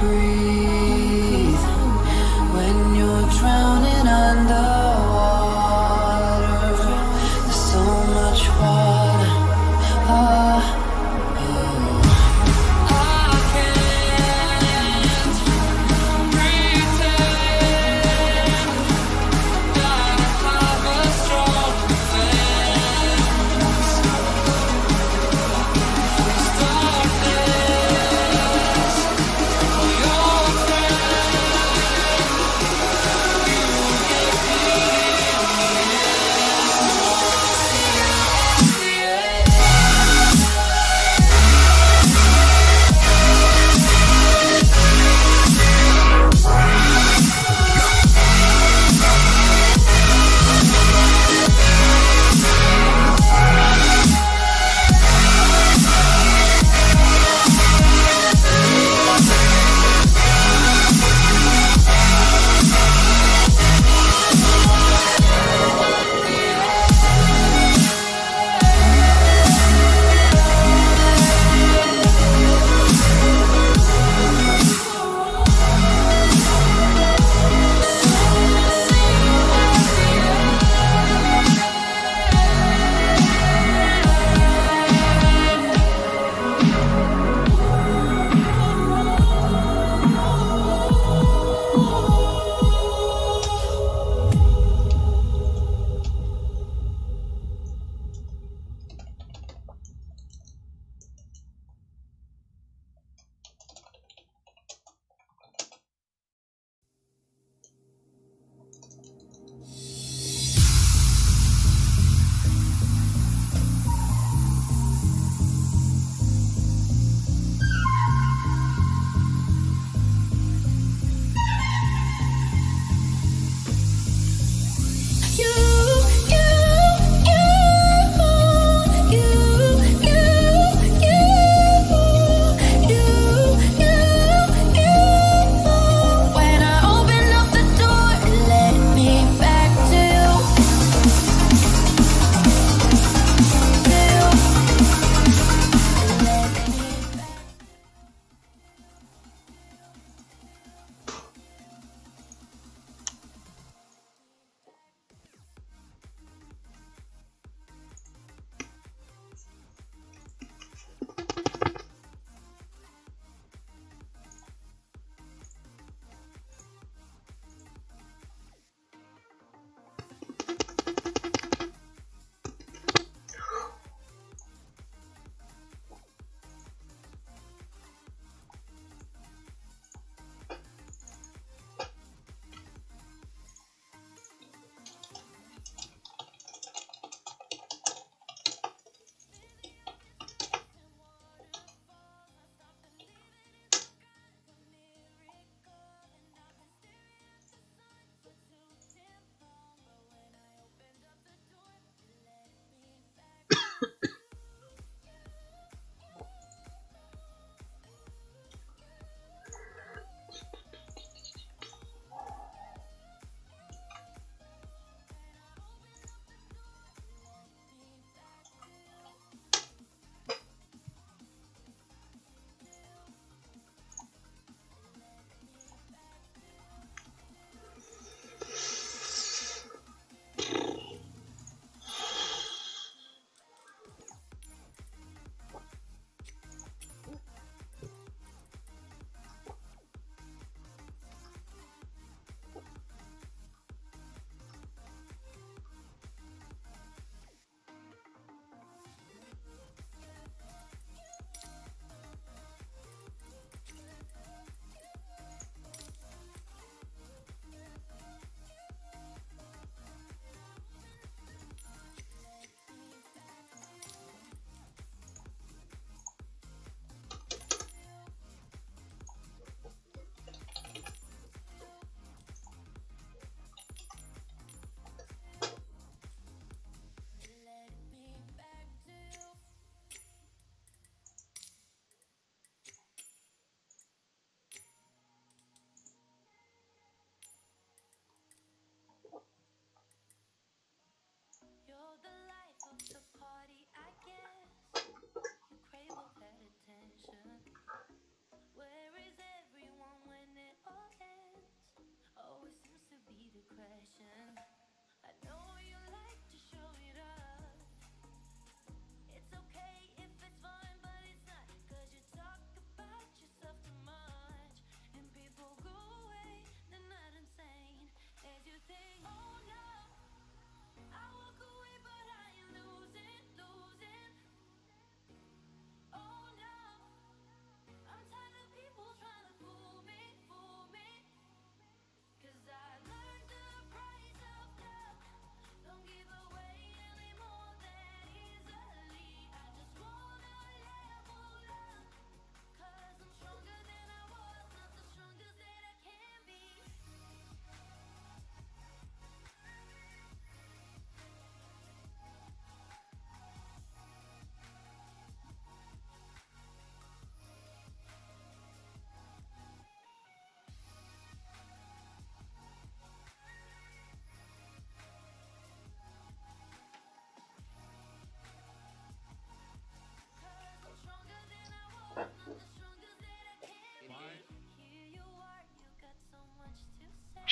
breathe when you're drowning underwater. There's so much water. You're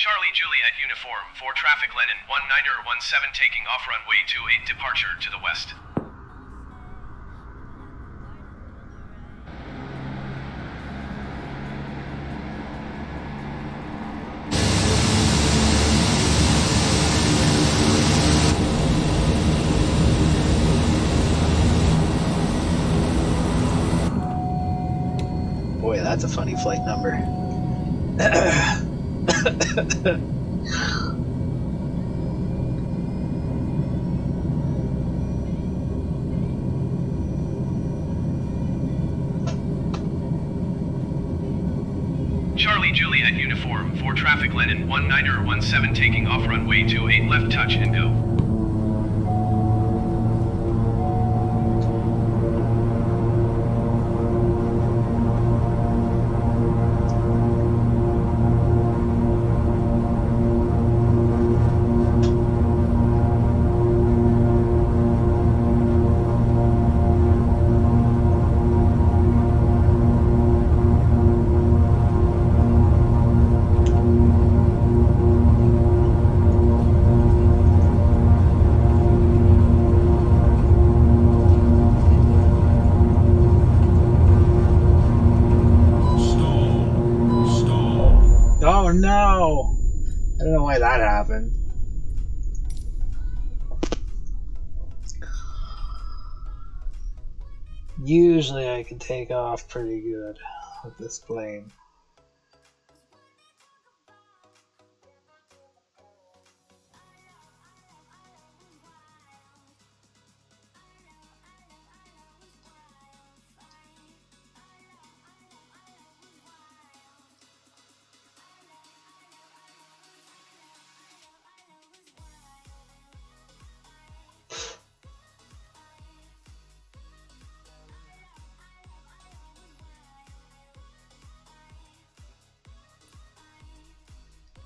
Charlie Juliet uniform for traffic Lennon 1917 taking off runway 28 departure to the west. Boy, that's a funny flight number. Charlie Juliet uniform for traffic Lennon 1917 taking off runway 28 left touch and go. Oh no! I don't know why that happened. Usually I can take off pretty good with this plane.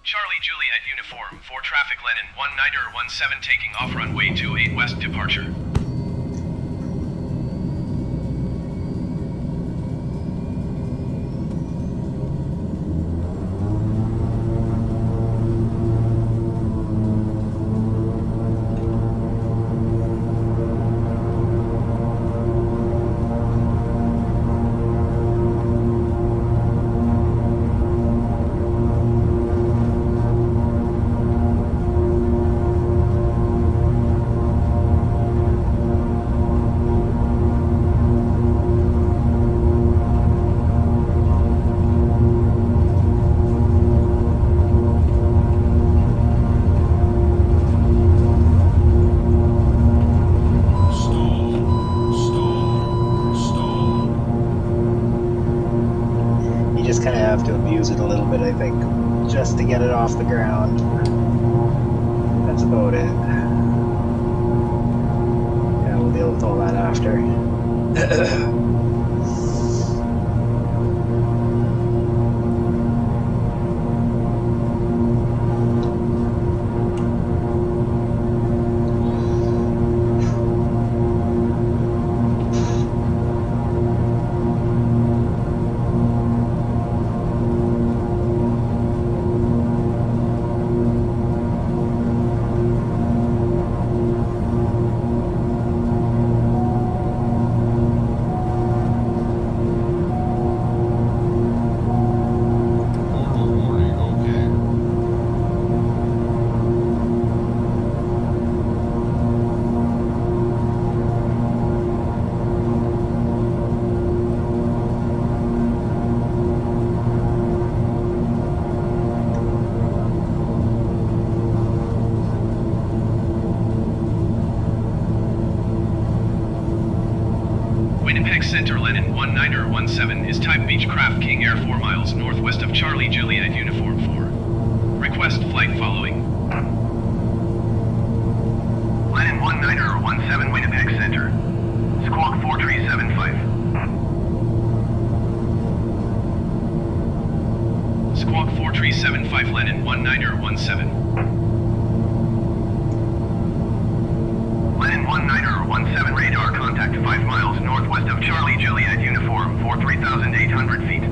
Charlie Juliet uniform for traffic Lennon 1917 taking off runway 28 west departure. Kind of have to abuse it a little bit, I think, just to get it off the ground. That's about it. Yeah, we'll deal with all that after. Winnipeg Center, Lenin 1917 is type Beechcraft King Air 4 miles northwest of Charlie Juliet Uniform 4. Request flight following. Lenin 1917 Winnipeg Center. Squawk 4375. Squawk 4375 Lenin 1917. Lenin 1917 radar contact 5 miles northwest of Charlie Juliet Uniform for 3,800 feet.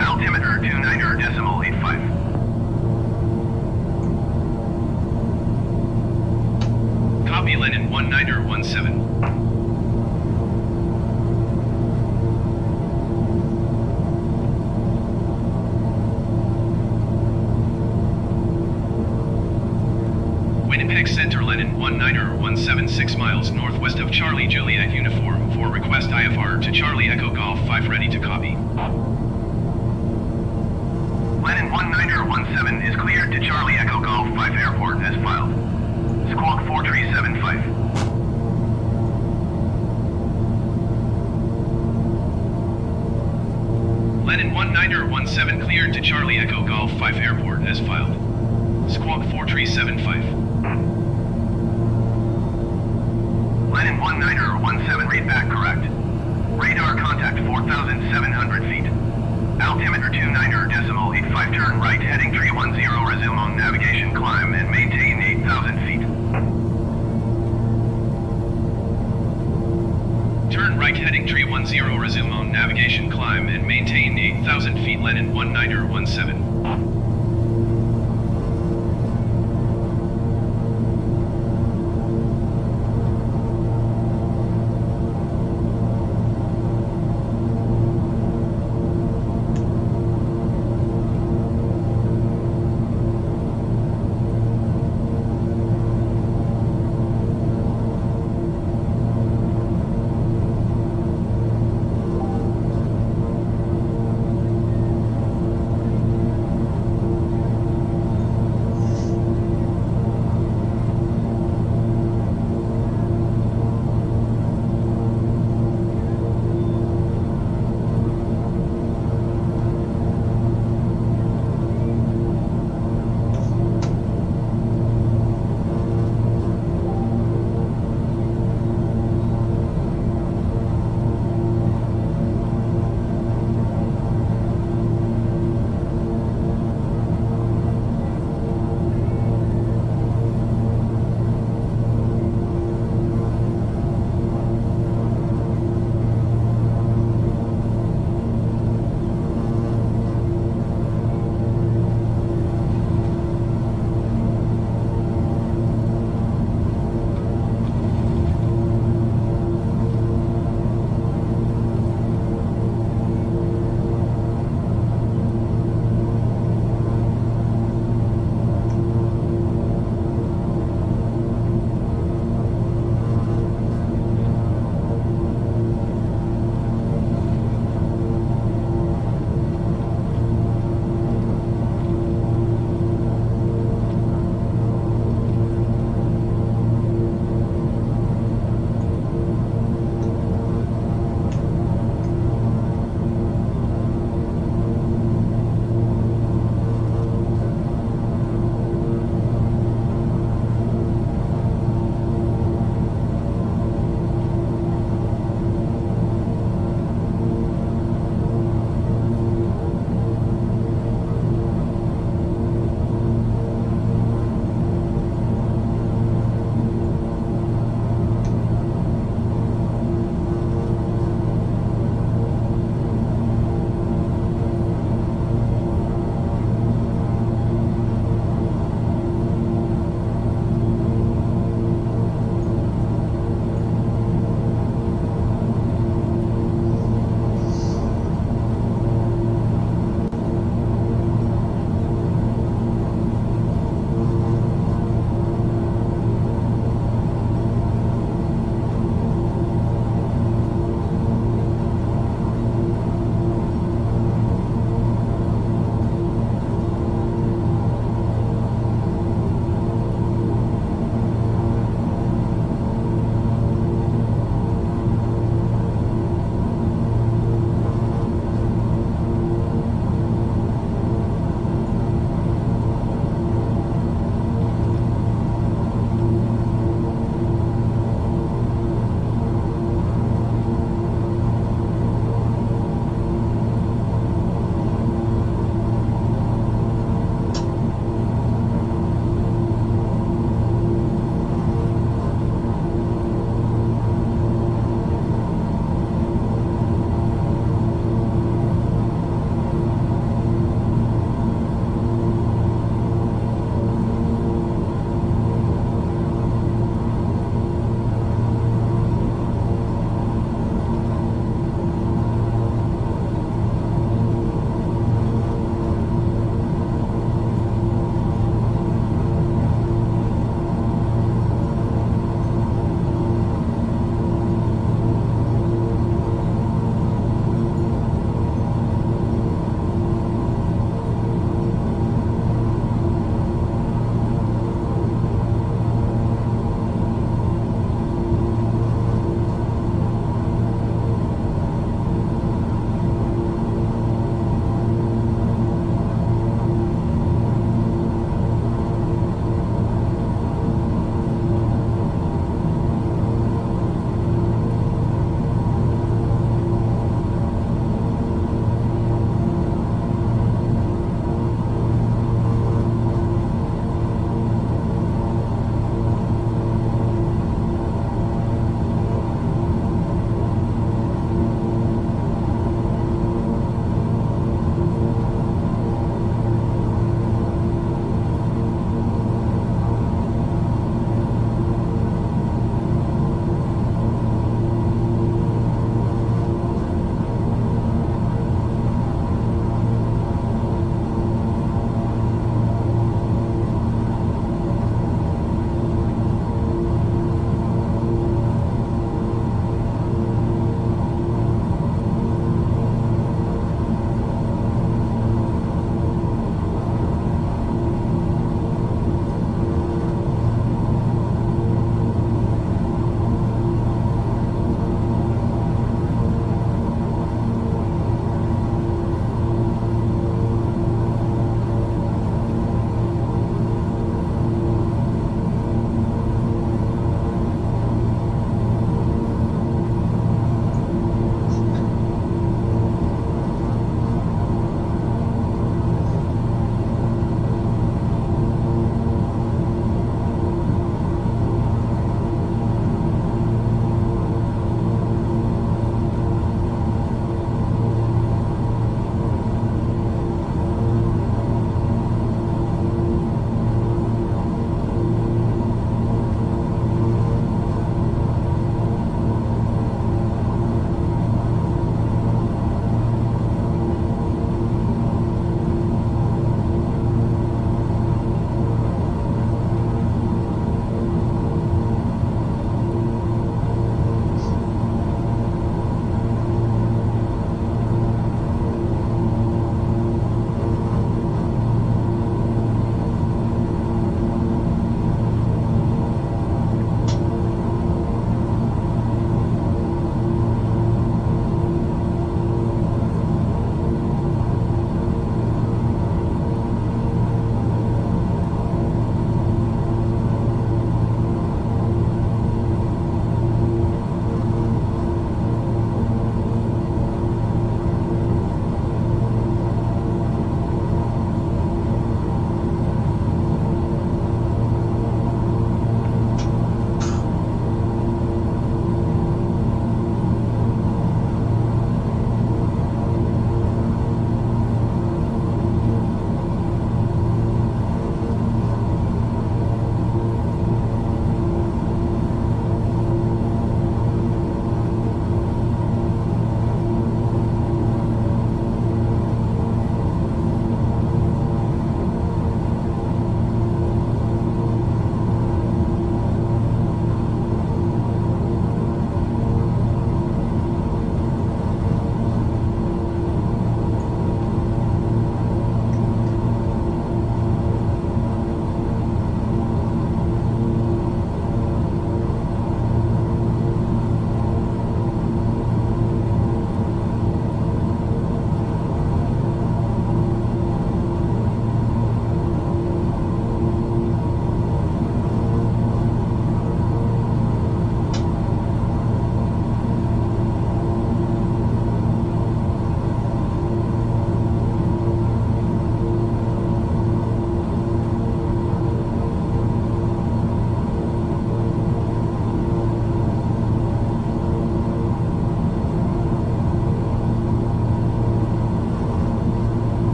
Altimeter 29.85. Copy Lenin 1917. Winnipeg Center, Lenin 1917 6 miles northwest of Charlie Juliet Uniform 4. Request IFR to Charlie Echo Golf 5 ready to copy. Lenin 1917 is cleared to Charlie Echo Golf 5 Airport as filed. Squawk 4375. Lenin 1917 cleared to Charlie Echo Golf 5 Airport as filed. Squawk 4375. Lenin 1917 read back correct. Radar contact 4,700 feet. Altimeter 29.85 turn right heading 310 resume on navigation climb and maintain 8,000 feet. Turn right heading 310 resume on navigation climb and maintain 8,000 feet Lenin 1917.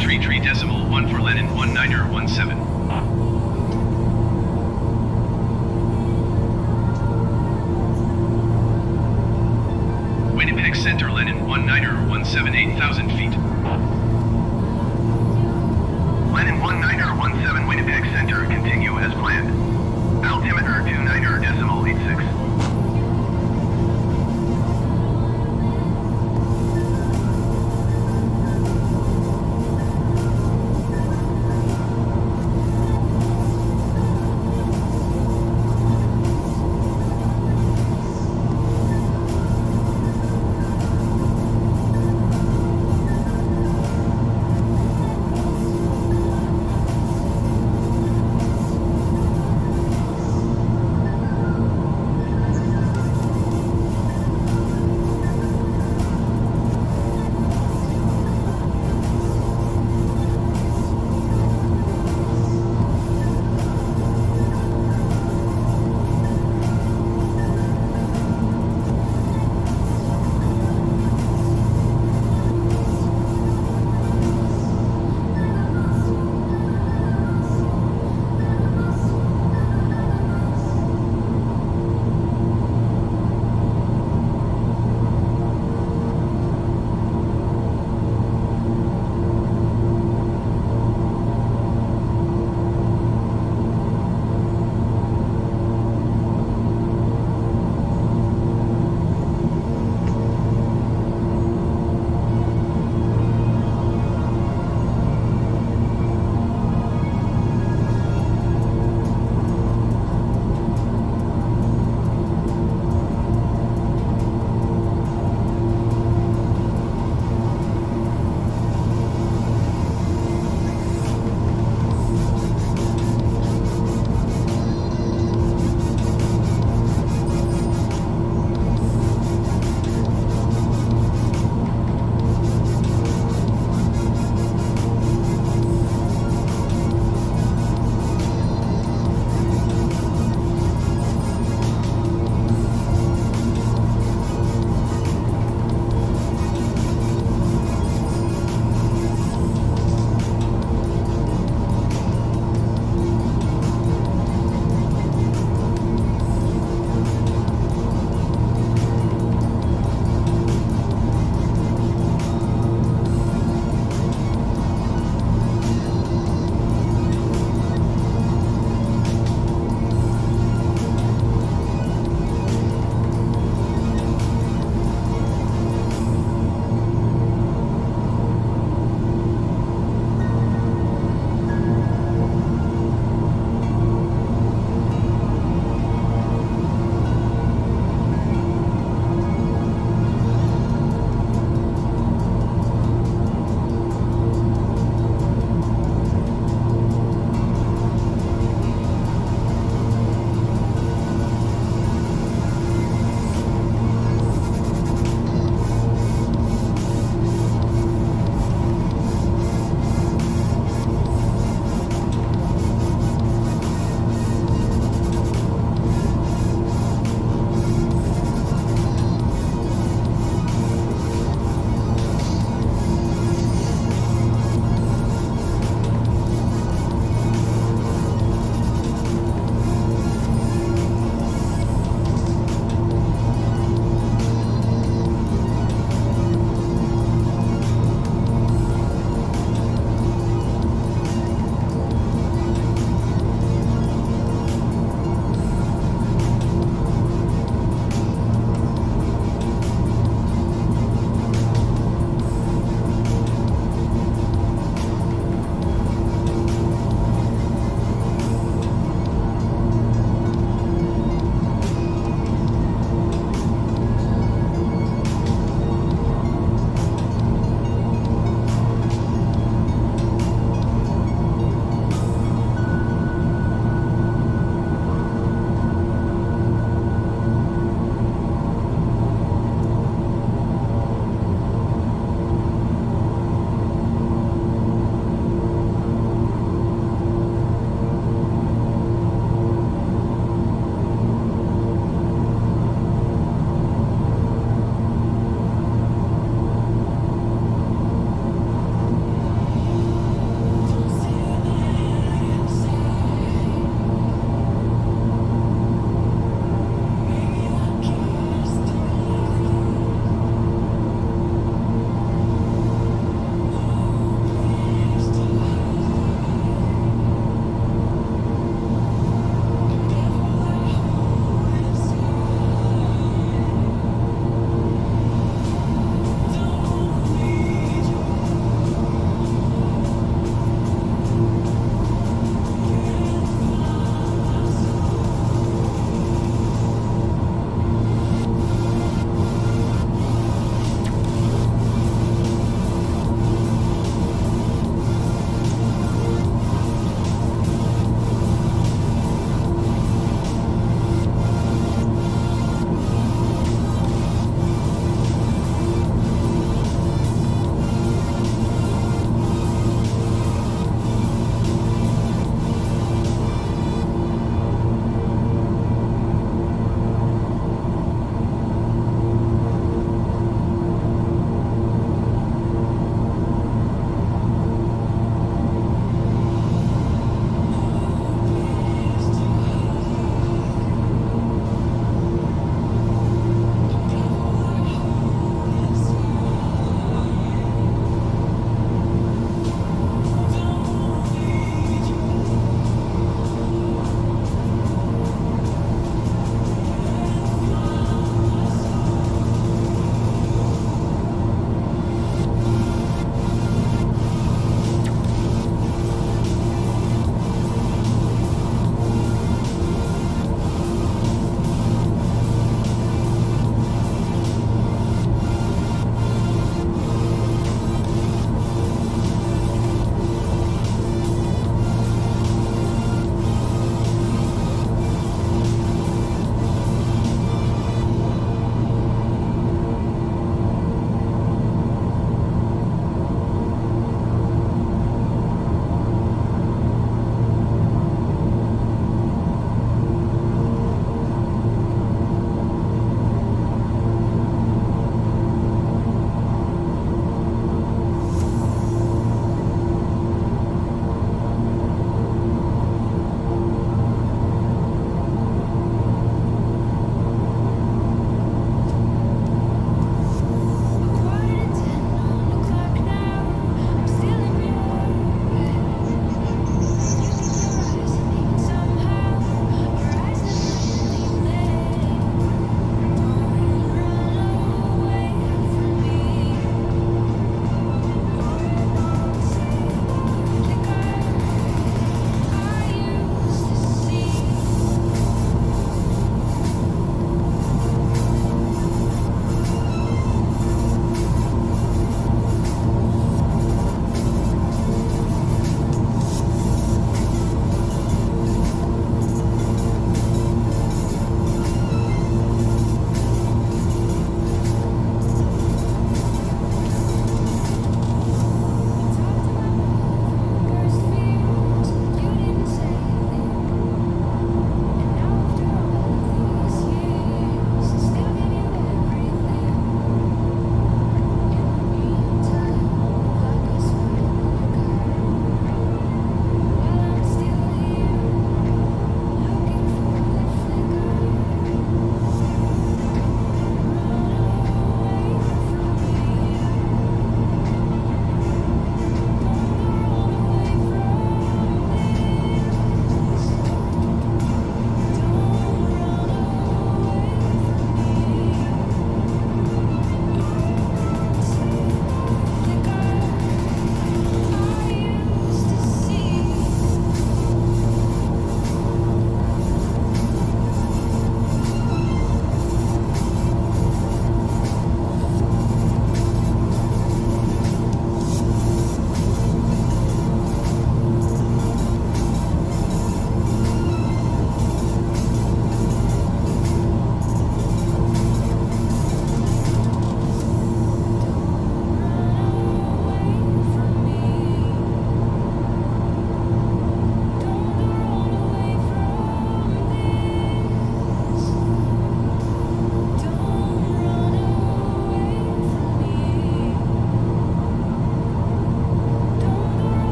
13.3.1 for Lenin 19er 17. Winnipeg Center, Lenin 19er 17, 8,000 feet. Lenin 19er 17, Winnipeg Center, continue as planned. Altimeter 29er.86.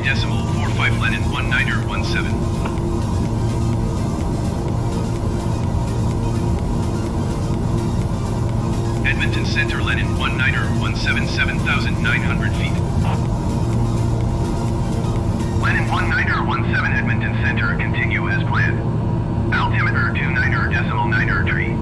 decimal 45 Lenin 19er 17. Edmonton Center Lenin 19er 177,900 feet. Lenin 19er 17 Edmonton Center continue as planned. Altimeter 29er decimal 9er tree.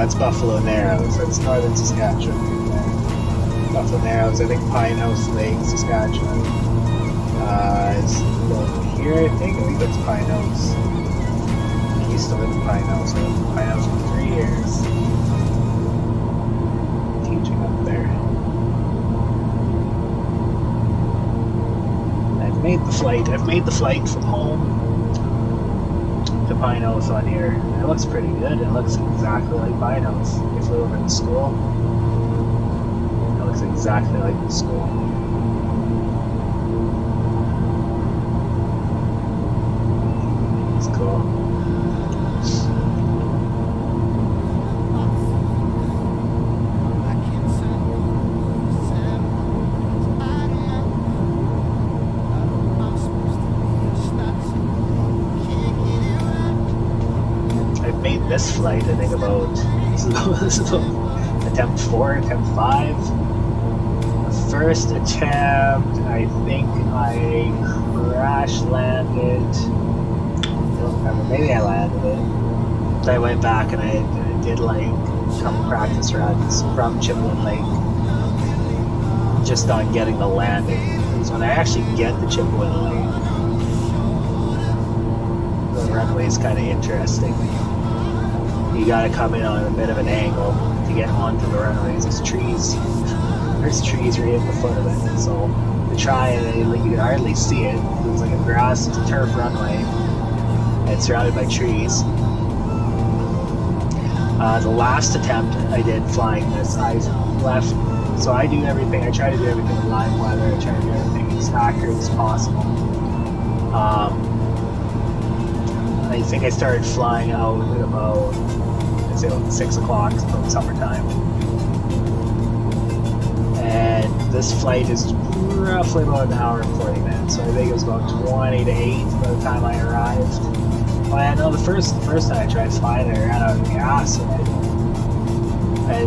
that's Buffalo Narrows. That's northern Saskatchewan. Buffalo Narrows, I think Pine House Lake, Saskatchewan. It's about here, I think that's Pine House. I used to live in Pine House. I lived in Pine House for 3 years. Teaching up there. I've made the flight from home to Pine House on here. It looks pretty good. It looks exactly like Pine House. If we were in the school, it looks exactly like the school. It's cool. This flight, I think this is about attempt 4, attempt 5. The first attempt, I think I crash landed. I don't remember. Maybe I landed it. So I went back and I did like a couple practice runs from Chipewyan Lake, just on getting the landing. Because when I actually get the Chipewyan Lake, the runway is kind of interesting. You gotta come in on a bit of an angle to get onto the runways. There's trees right at the foot of it. So to try and you can hardly see it. It's like a grass, it's a turf runway. And it's surrounded by trees. The last attempt I did flying this, I left. So I do everything. I try to do everything in live weather. I try to do everything as accurate as possible. I think I started flying out at about, I'd say about 6 o'clock, it's about summertime. And this flight is roughly about an hour and 40 minutes, so I think it was about 20 to 8 by the time I arrived. Well, I know the first time I tried flying, I ran out of gas, and I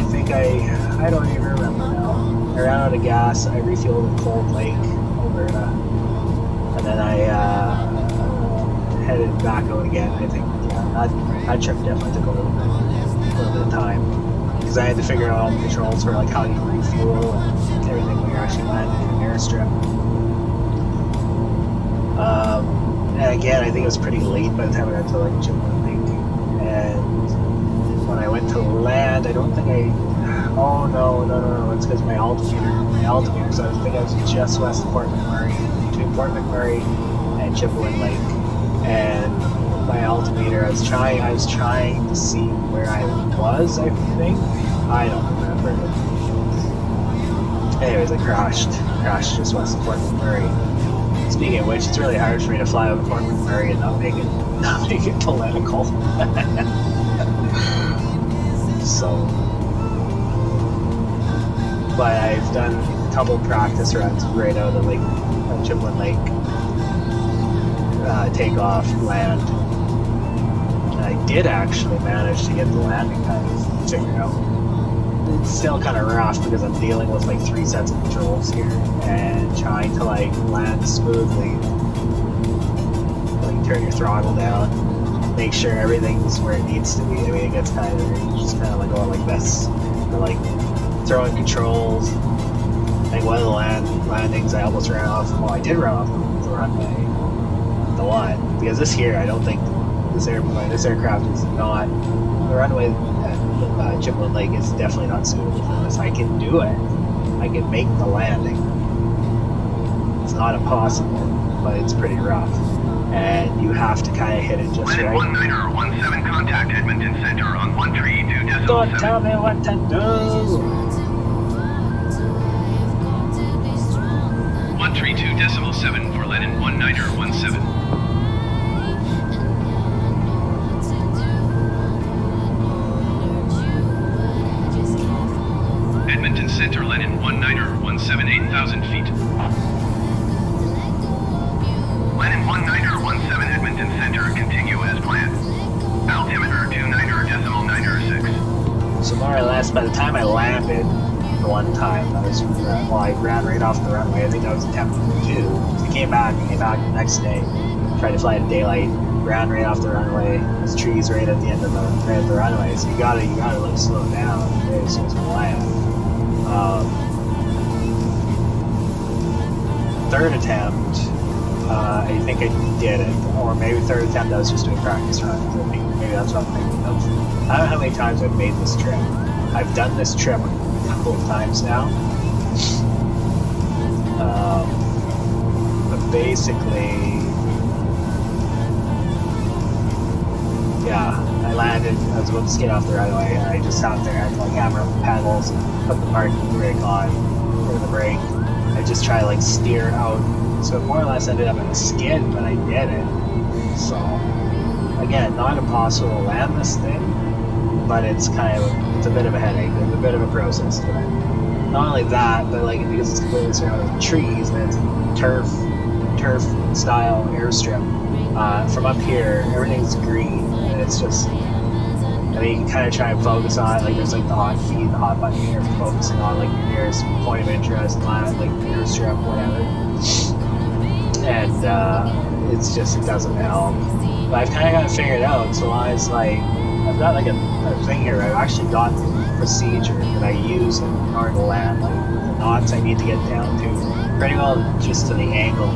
think I don't even remember now. I ran out of gas, I refueled in Cold Lake, Alberta, and then I headed back out again. I think that trip definitely took a little bit of time, because I had to figure out all the controls for like how you refuel and everything when you're actually landing in an airstrip. And again, I think it was pretty late by the time I got to like Chipewyan Lake. And when I went to land, I don't think oh no, it's because my altimeter, so I think I was just west of Fort McMurray, between Fort McMurray and Chipewyan Lake. And my altimeter, I was trying to see where I was, I think. I don't remember. Anyways, I crashed just west of Fort McMurray. Speaking of which, it's really hard for me to fly over Fort McMurray and not make it political. So, but I've done a couple practice runs right out of Chipewyan Lake. Take off, land. And I did actually manage to get the landing time figured out. It's still kind of rough because I'm dealing with like 3 sets of controls here and trying to like land smoothly. Like turn your throttle down, make sure everything's where it needs to be. I mean, it gets kind of just kind of like going like this, or like throwing controls. Like one of the landings, I almost ran off. Well, I did run off the runway. The line, because this here, I don't think this aircraft is not, the runway at Chipewyan Lake is definitely not suitable for this. I can do it. I can make the landing. It's not impossible, but it's pretty rough. And you have to kind of hit it just right. 19er 17 contact Edmonton Center on 132.7. Don't tell me what to do. 132.7 for Lennon 19er 17. Edmonton Center, Lennon 19er 17, 8,000 feet. Lennon 19er 17, Edmonton Center, continue as planned. Altimeter 29er.906. So more or less, by the time I landed, the one time I ran right off the runway. I think that was attempt 2. So I came back the next day, tried to fly to daylight, ran right off the runway. There's trees right at the end of the runway, so you gotta like slow down as soon as you land. Third attempt, I think I did it, or maybe third attempt I was just doing practice runs. I think maybe that's what I'm thinking of. I don't know how many times I've made this trip. I've done this trip a couple of times now. But basically, yeah, I landed, I was about to skid off the runway, and I just sat there, I had to like hammer up the pedals, put the parking brake on, or the brake. I just try to like steer out, so it more or less ended up in a skid, but I did it. So, again, not impossible to land this thing, but it's kind of, it's a bit of a headache, there's a bit of a process to it. Not only that, but like because it's completely surrounded with trees and it's turf style airstrip. From up here, everything's green, and it's just, I mean, you can kind of try and focus on it, like there's like the hot feed, the hot button here, focusing on like your nearest point of interest, land, like the airstrip, whatever. And it's just, it doesn't help. But I've kind of got it figured out, so long as like, I've got like a thing here, I've actually got the procedure that I use in order to land, like the knots I need to get down to, pretty well just to the angle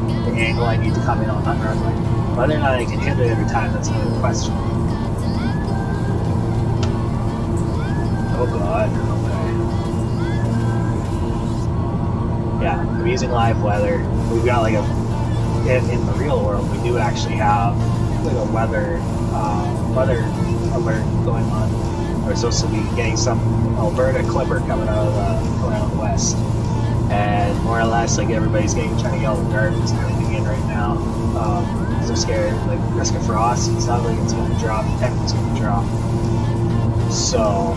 I need to come in on that runway. Whether or not I can hit it every time, that's another question. Oh god, okay. Yeah, I'm using live weather. We've got like in the real world, we do actually have like a weather alert going on. We're supposed to be getting some Alberta clipper coming out of the west, and more or less like everybody's trying to get all the garbage and everything in right now. They're scared, like risk of frost. It's not like it's going to drop. The temperature's going to drop. So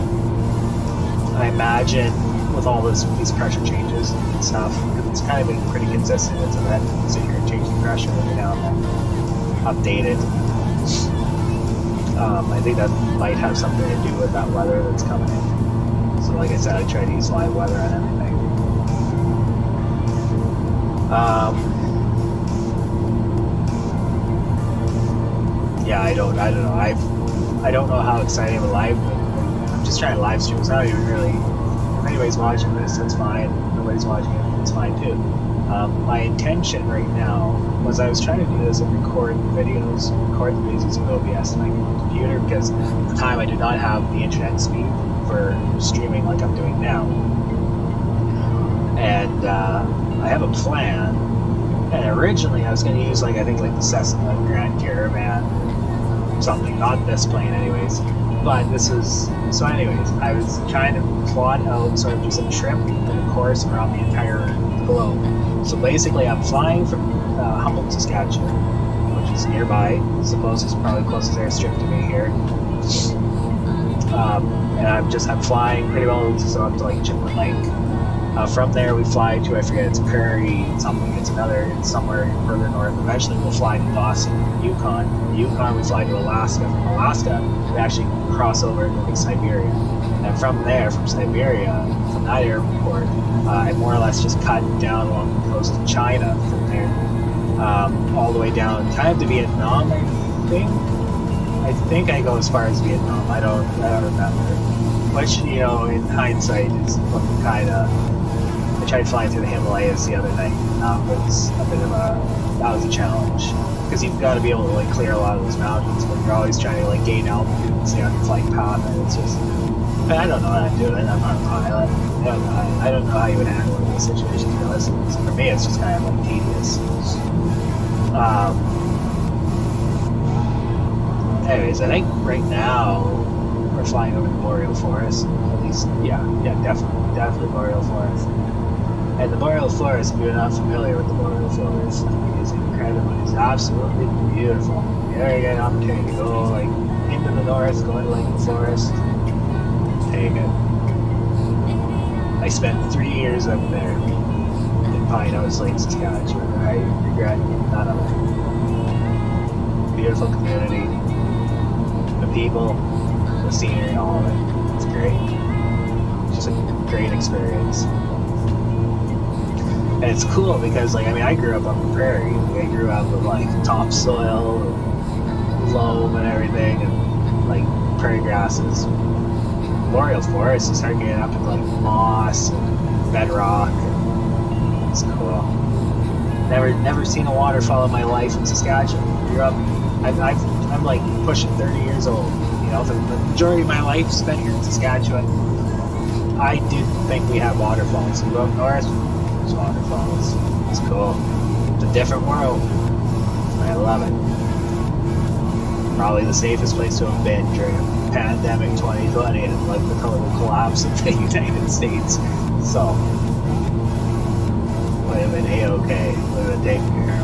I imagine with all these pressure changes and stuff, it's kind of been pretty consistent. It's a sit here and changing pressure every now and then, update it. I think that might have something to do with that weather that's coming in. So like I said, I try to use live weather on everything. Yeah, I don't know. I don't know how exciting of a live. I'm just trying to live stream. It's not even really. If anybody's watching this, that's fine. If nobody's watching it, it's fine too. My intention right now was I was trying to do this and record the videos using OBS on my computer, because at the time I did not have the internet speed for streaming like I'm doing now. And I have a plan. And originally I was going to use like, I think like the Cessna Grand Caravan or something, not this plane anyways. But this is, so anyways, I was trying to plot out sort of just a trip and a course around the entire globe. So basically I'm flying from Humboldt, Saskatchewan, which is nearby. I suppose it's probably the closest airstrip to me here. And I'm flying pretty well so up to like Chipewyan Lake. From there we fly to, I forget, it's Prairie, it's somewhere further north. Eventually we'll fly to Dawson, Yukon. From Yukon we fly to Alaska. From Alaska we actually cross over to Siberia. And from there, from Siberia, from that airport, I more or less just cut down along the coast of China from there, all the way down kind of to Vietnam, I think. I think I go as far as Vietnam. I don't remember. Which, you know, in hindsight is looking kind of. I tried flying through the Himalayas the other night, and that was a challenge, because you've got to be able to like clear a lot of those mountains, but you're always trying to like gain altitude and stay on your flight path, and it's just, I don't know how to do it. I'm not a pilot. I don't know how you would handle it in this situation. For me, it's just kind of like tedious. Anyways, I think right now we're flying over the Boreal Forest. At least, yeah, definitely Boreal Forest. And the Boreal Forest, if you're not familiar with the Boreal Forest, is incredible. It's absolutely beautiful. If you ever get an opportunity to go like into the north, go into like the forest, take it. I spent 3 years up there in Pine House Lake, Saskatchewan. I regret none of it. Beautiful community, the people, the scenery, all of it. It's great. It's just a great experience. And it's cool because, like, I mean, I grew up on the prairie. I grew up with, like, topsoil, loam and everything, and like prairie grasses. Boreal forest, you start getting up into like moss and bedrock. And it's cool. Never seen a waterfall in my life in Saskatchewan. Grew up. I'm like pushing 30 years old. You know, the majority of my life spent here in Saskatchewan. I didn't think we had waterfalls. You go up north, there's waterfalls. It's cool. It's a different world. I love it. Probably the safest place to have been during pandemic 2020 and like the total collapse of the United States. So, would have been A-okay. Would have been taken care of.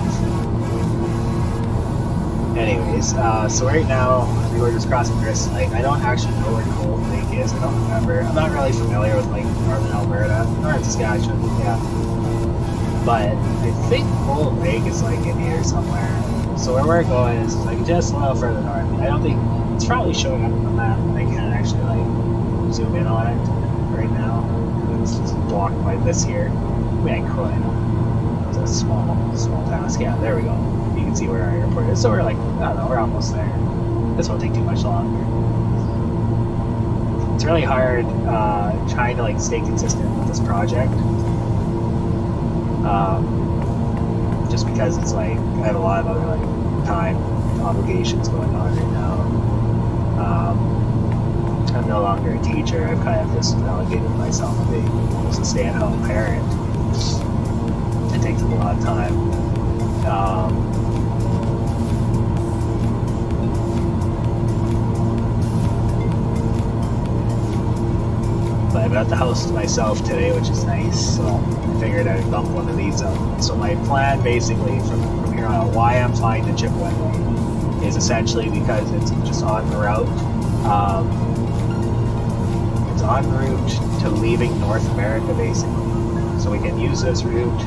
Anyways, so right now we were just crossing Crystal Lake. I don't actually know where Cold Lake is. I don't remember. I'm not really familiar with like northern Alberta, northern Saskatchewan. Yeah, but I think Cold Lake is like in here somewhere. So where we're going is like just a little further north. I don't think it's probably showing up on the map. I can't actually like zoom in on it right now. It's just blocked by this here. I mean, I could. It's a small task. Yeah, there we go. You can see where our airport is. So we're like, I don't know, we're almost there. This won't take too much longer. It's really hard trying to like stay consistent with this project. Just because it's like I have a lot of other like time obligations going on right now. I'm no longer a teacher. I've kind of just relegated myself to being almost a stay-at-home parent. It takes up a lot of time. But I've got the house to myself today, which is nice. So I figured I'd bump one of these up. So my plan, basically, from here on out, why I'm flying to Chipewyan Lake, is essentially because it's just on the route. It's en route to leaving North America, basically. So we can use this route.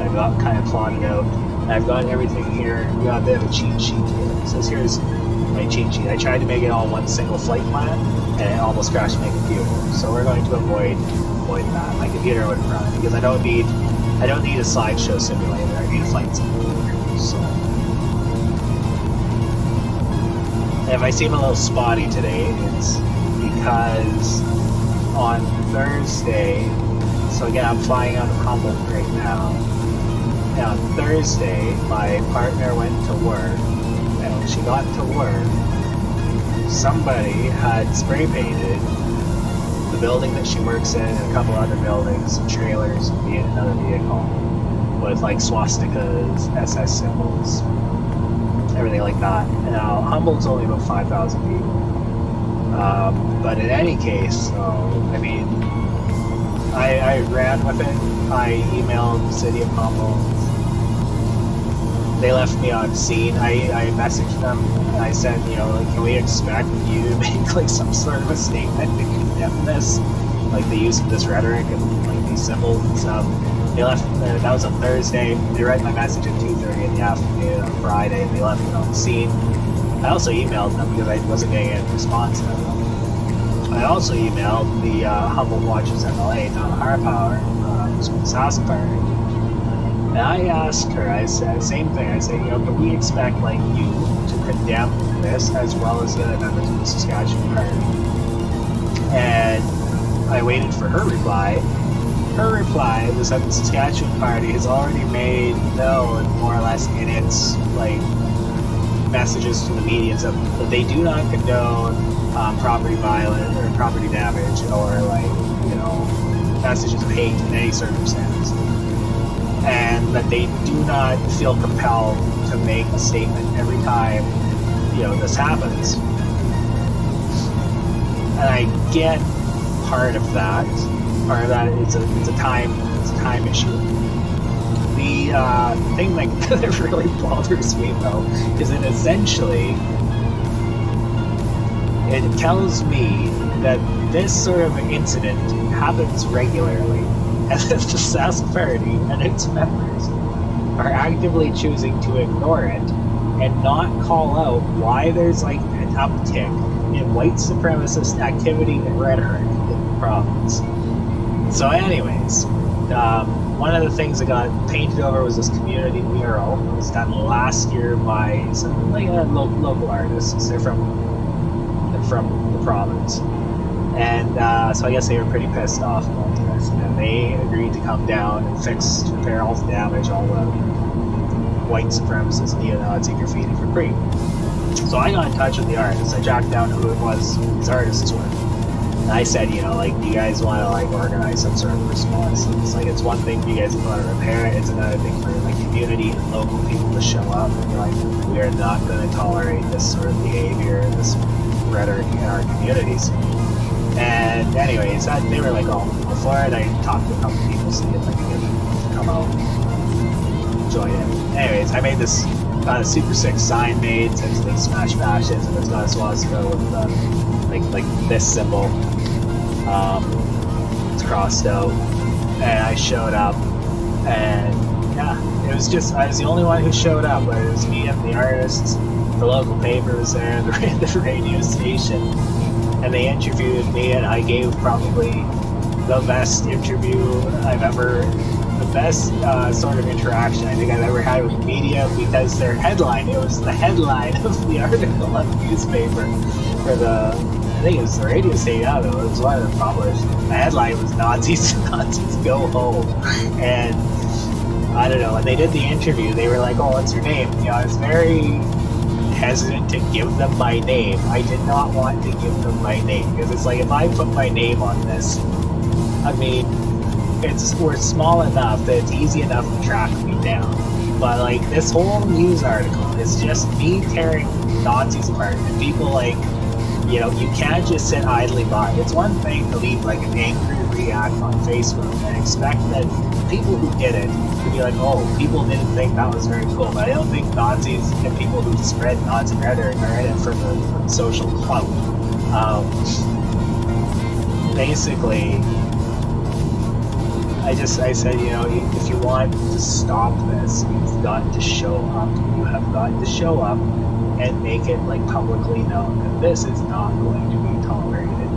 I've got kind of plotted out. I've got everything here. We got a bit of a cheat sheet here. It says here's my cheat sheet. I tried to make it all one single flight plan, and it almost crashed my computer. So we're going to avoid that. My computer wouldn't run because I don't need a slideshow simulator. I need a flight simulator. So if I seem a little spotty today, it's because on Thursday. So again, I'm flying out of Humboldt right now. And on Thursday, my partner went to work, and when she got to work, somebody had spray painted the building that she works in and a couple other buildings, some trailers, and another vehicle with like swastikas, SS symbols, everything like that. Now, Humboldt's only about 5,000 people. But in any case, I mean, I ran with it. I emailed the city of Humboldt. They left me on scene. I messaged them and I said, like, can we expect you to make like some sort of a statement to condemn this? Like the use of this rhetoric and like these symbols and stuff. They left, that was on Thursday. They read my message at 2:30 in the afternoon on Friday and they left me on scene. I also emailed them because I wasn't getting a response from them. I also emailed the Humboldt Watches MLA, Donna Harpower, who's from the Sask Party. And I asked her, I said, same thing, I said, can we expect like you to condemn this as well as the other members of the Saskatchewan Party? And I waited for her reply. Her reply was that the Saskatchewan Party has already made known, more or less, in its like messages to the media that they do not condone property violence or property damage or like messages of hate in any circumstance, and that they do not feel compelled to make a statement every time this happens. And I get part of that. Part of that it's a time issue. The thing that really bothers me though is that essentially it tells me that this sort of incident happens regularly, and that the Sask Party and its members are actively choosing to ignore it and not call out why there's like an uptick in white supremacist activity and rhetoric in the province. So anyways, one of the things that got painted over was this community mural. It was done last year by some local artists. They're from the province, and so I guess they were pretty pissed off about this, and they agreed to come down and repair all the damage, all the white supremacist neo-Nazi graffiti for free. So I got in touch with the artists. I tracked down who it was these artists were. And I said, you know, like, do you guys want to, like, organize some sort of response? It's like, it's one thing for you guys to want to repair it. It's another thing for, like, community and local people to show up and be like, we are not going to tolerate this sort of behavior, this rhetoric in our communities. And anyways, they were like, oh, before it, I talked to a couple people, see if I could get them to come out and join in. Anyways, I made this super sick sign made, says they smash fascism. It's got a swastika with like this symbol. It's crossed out, and I showed up, and yeah, it was just, I was the only one who showed up. But it was me and the artists, the local paper was there, the radio station, and they interviewed me, and I gave probably the best interview I've ever, the best sort of interaction I think I've ever had with media, because their headline, it was the headline of the article on the newspaper for I think it was the radio station, I don't know, it was one of the published. The headline was Nazis go home. And I don't know, when they did the interview, they were like, oh, what's your name? You know, I was very hesitant to give them my name. I did not want to give them my name, because it's like, if I put my name on this, I mean, we're small enough that it's easy enough to track me down. But like, this whole news article is just me tearing Nazis apart, and people like, you know, you can't just sit idly by. It's one thing to leave like an angry react on Facebook and expect that people who did it to be like, oh, people didn't think that was very cool. But I don't think Nazis and people who spread Nazi rhetoric are in it for the social clout. Basically, I said, you know, if you want to stop this, you've got to show up. You have got to show up and make it like publicly known that this is not going to be tolerated.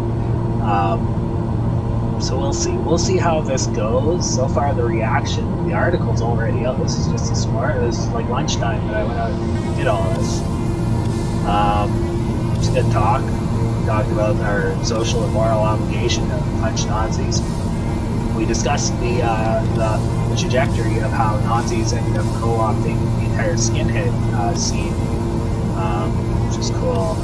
So we'll see how this goes. So far, the reaction, the article's already out. This is just this morning. This is like lunchtime that I went out and did all this. Just a good talk. Talked about our social and moral obligation to punch Nazis. We discussed the trajectory of how Nazis ended up co-opting the entire skinhead scene, which is cool.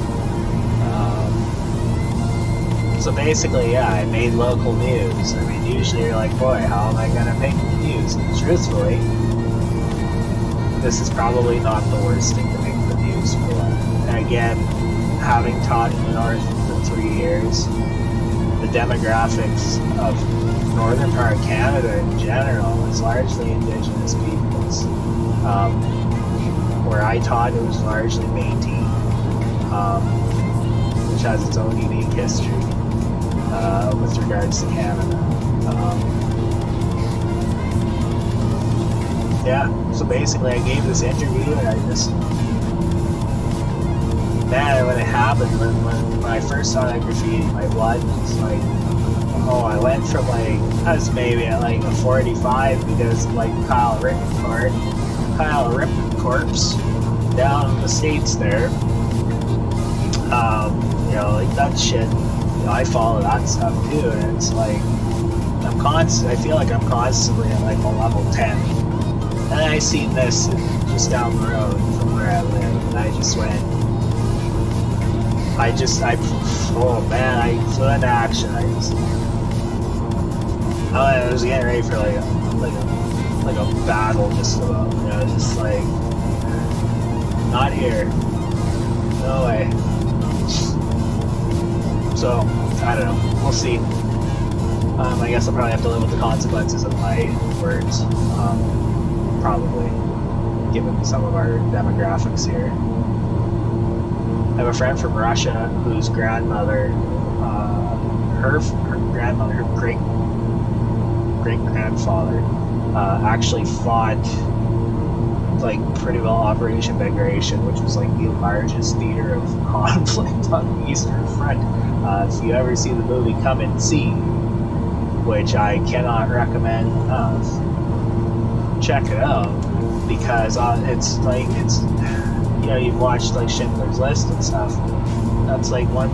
So basically, yeah, I made local news. I mean, usually you're like, boy, how am I going to make news? And truthfully, this is probably not the worst thing to make the news for. And again, having taught in the North for 3 years, the demographics of northern part of Canada in general is largely Indigenous peoples. Where I taught, it was largely Métis, which has its own unique history with regards to Canada. Yeah, so basically I gave this interview, and I just, man, when it happened, when I first saw that graffiti, my blood was like, oh, I went from like, I was maybe at like a 45 because of like Kyle Ripkenkort's down in the States there. You know, like that shit, you know, I follow that stuff too, and it's like, I feel like I'm constantly at like a level 10. And then I seen this just down the road from where I live, and I just went, oh man, I flew into action. I was getting ready for like a battle, just about, you know, just like, not here, no way. So I don't know, we'll see. I guess I'll probably have to live with the consequences of my words, probably, given some of our demographics here. I have a friend from Russia whose grandmother, her grandmother, her great-grandfather, actually fought, like, pretty well Operation Migration, which was, like, the largest theater of conflict on the Eastern Front. If you ever see the movie Come and See, which I cannot recommend enough, check it out because it's like you've watched like Schindler's List and stuff. That's like one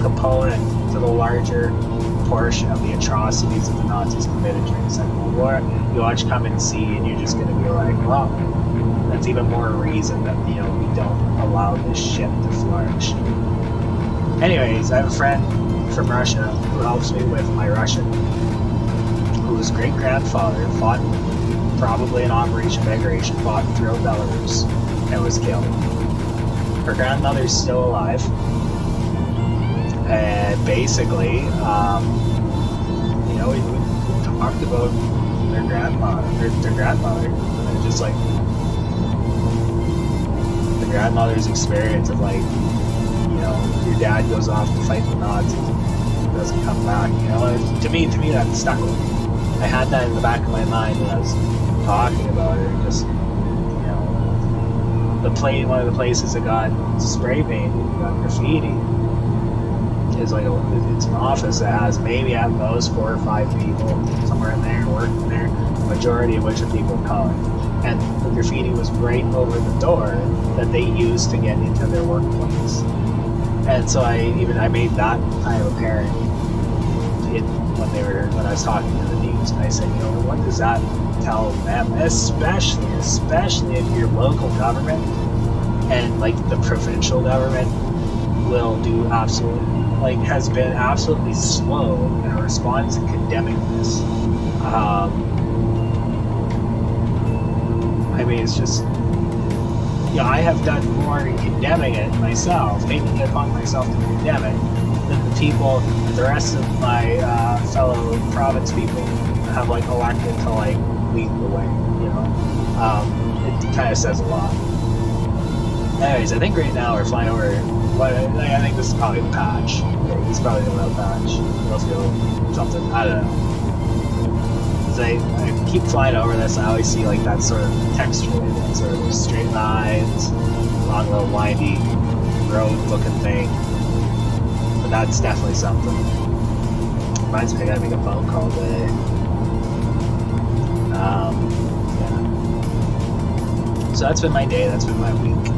component to the larger portion of the atrocities that the Nazis committed during the Second World War. You watch Come and See, and you're just going to be like, well, that's even more reason that we don't allow this shit to flourish. Anyways, I have a friend from Russia who helps me with my Russian, whose great-grandfather fought, probably in Operation Migration, fought throughout Belarus and was killed. Her grandmother's still alive, and basically, we talked about their grandmother, and just like the grandmother's experience of like, your dad goes off to fight the Nazis, doesn't come back. To me that stuck with me. I had that in the back of my mind when I was talking about it. Just one of the places that got spray painted, got graffiti, is like it's an office that has maybe at most 4 or 5 people somewhere in there working there, the majority of which are people of color. And the graffiti was right over the door that they used to get into their workplace. And so I made that kind of apparent when I was talking to the news, and I said, what does that tell them, especially if your local government and like the provincial government will do has been absolutely slow in response to condemning this. It's just, I have done more in condemning it myself, taking it upon myself to condemn it, than the people, the rest of my fellow province people have elected to lead the way. It kind of says a lot. Anyways, I think right now we're flying over. I think this is probably the patch. This is probably the real patch. Let's go something. I don't know. I keep flying over this, and I always see that sort of texture, that sort of straight lines, long little windy road looking thing. But that's definitely something. Reminds me I gotta make a phone call today. Yeah. So that's been my day, that's been my week.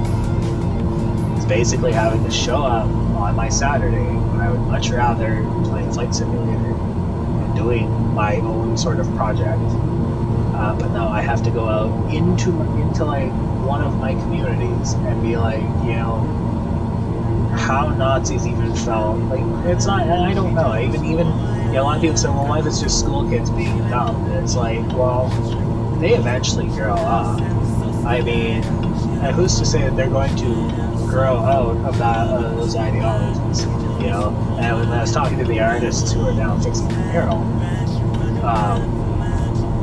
It's basically having to show up on my Saturday when I would much rather play Flight Simulator and doing my own sort of project. But no, I have to go out into one of my communities and be how Nazis even felt. It's not, and I don't know. Even a lot of people say, well, why if it's just school kids being dumb? And it's well, they eventually grow up. And who's to say that they're going to grow out of those ideologies? And when I was talking to the artists who are now fixing the mural,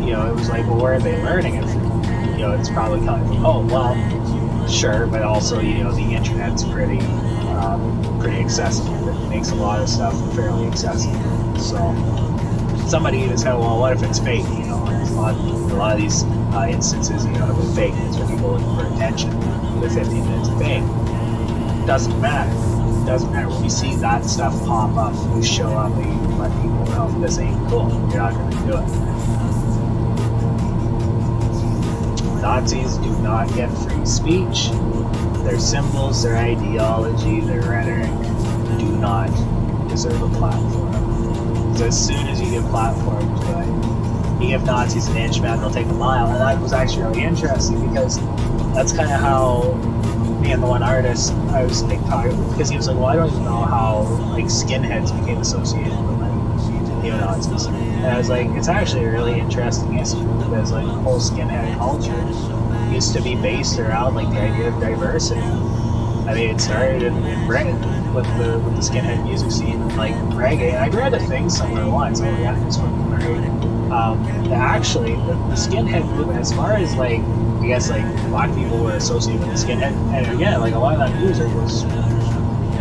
it was well, where are they learning it from? It's probably coming from home. Well, sure, but also, the internet's pretty accessible. It makes a lot of stuff fairly accessible. So, somebody even said, well, what if it's fake? A lot of these instances, have been fake. It's for people looking for attention. The 15 minutes of fame. Doesn't matter. When you see that stuff pop up, you show up and you let people know this ain't cool. You're not going to do it. Nazis do not get free speech. Their symbols, their ideology, their rhetoric do not deserve a platform. So as soon as you give platform to it, you give Nazis an inch, man, they'll take a mile. And that was actually really interesting because that's kind of how me and the one artist I was talking, because he was well, I don't even know how skinheads became associated with neo-Nazis. And I was it's actually a really interesting history because the whole skinhead culture used to be based around the idea of diversity. It started in Britain with the skinhead music scene, reggae. And I read a thing somewhere once. Oh yeah, it's fucking great. Actually, the skinhead movement, as far as I guess black people were associated with the skinhead, and again, a lot of that music was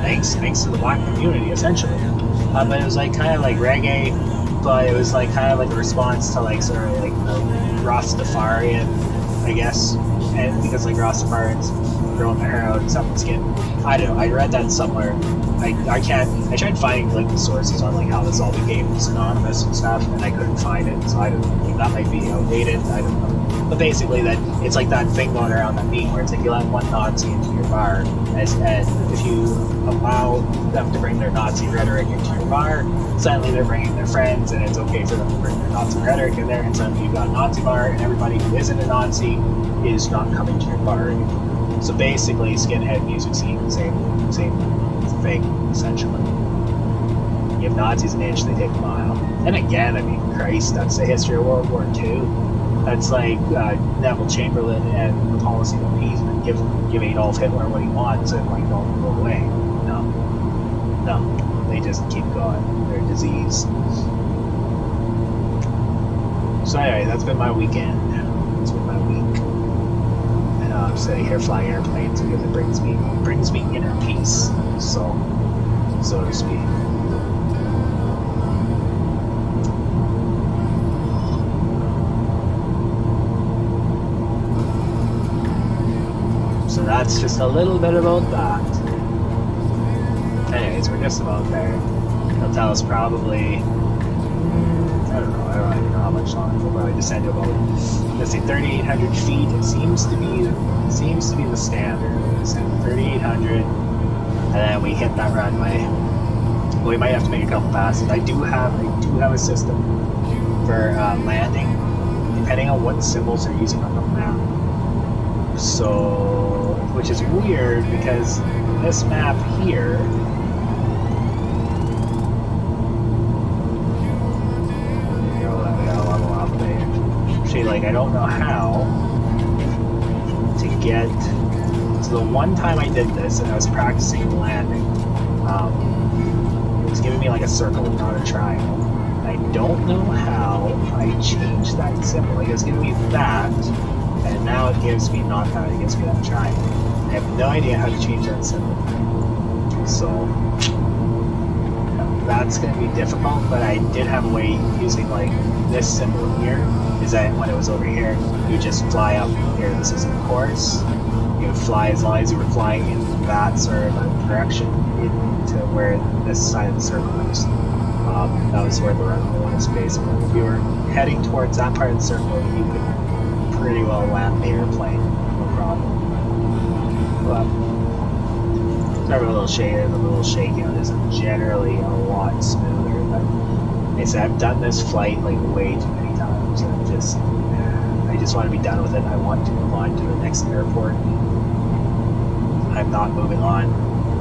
thanks to the black community essentially. But it was kind of reggae, but it was kind of a response to sort of the Rastafarian, I guess, and because Rastafarians growing their hair out and stuff and skin. I don't know. I read that somewhere, I can't. I tried finding like the sources on like how this all became synonymous and stuff, and I couldn't find it. So I don't. Like, that might be outdated. I don't know. But basically, that it's like that thing going around that meme where it's like you let one Nazi into your bar, and if you allow them to bring their Nazi rhetoric into your bar, suddenly they're bringing their friends, and it's okay for them to bring their Nazi rhetoric in there, and suddenly you've got a Nazi bar, and everybody who isn't a Nazi is not coming to your bar anymore. So basically, skinhead music scene, same thing, essentially. You have Nazis an inch, they take a mile. And again, I mean, Christ, that's the history of World War II. That's like Neville Chamberlain and the policy of appeasement, give Adolf Hitler what he wants and like don't go away. No, they just keep going. They're disease. So anyway, that's been my weekend. It's been my week. And I'm sitting here flying airplanes because it brings me inner peace. So to speak. So that's just a little bit about that. Anyways, we're just about there. It'll tell us probably, I don't even know how much longer. We'll probably descend to about, let's say 3,800 feet. It seems to be the standard. So 3,800, and then we hit that runway. We might have to make a couple passes. I do have a system for landing, depending on what symbols they're using on the map. So, which is weird because this map here, actually, like, I don't know how to get. So the one time I did this and I was practicing landing, it was giving me like a circle and not a triangle. I don't know how I changed that symbol. Like, it was giving me that, and now it gives me not that. It gives me that triangle. I have no idea how to change that symbol. So that's going to be difficult. But I did have a way using like this symbol here. Is that when it was over here, you just fly up here. This is of course. You would fly as long as you were flying in that sort of a direction into where this side of the circle is. That was where the runway was basically. If you were heading towards that part of the circle, you could pretty well land the airplane, no problem. But sorry, a little shaky. It is generally a lot smoother. But like I said, I've done this flight like way too many times, and I just want to be done with it. I want to move on to the next airport. I'm not moving on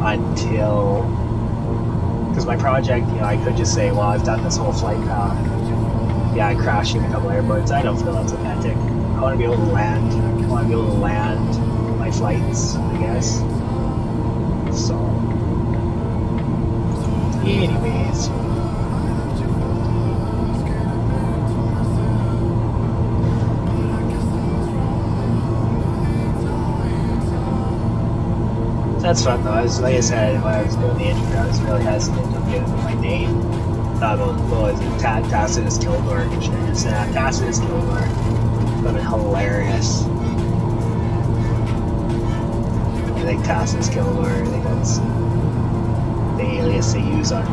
until, because my project, I could just say, well, I've done this whole flight path. Yeah, I crashed in a couple airports. I don't feel that's authentic. I want to be able to land. I want to be able to land my flights, I guess. So, anyways. That's fun though. Like I said, when I was doing the intro, I was really hesitant on giving my name. Thought about, was it Tacitus Kilgore? Should I just say that? Tacitus Kilgore. That would have been hilarious. I think Tacitus Kilgore, I think that's the alias they use on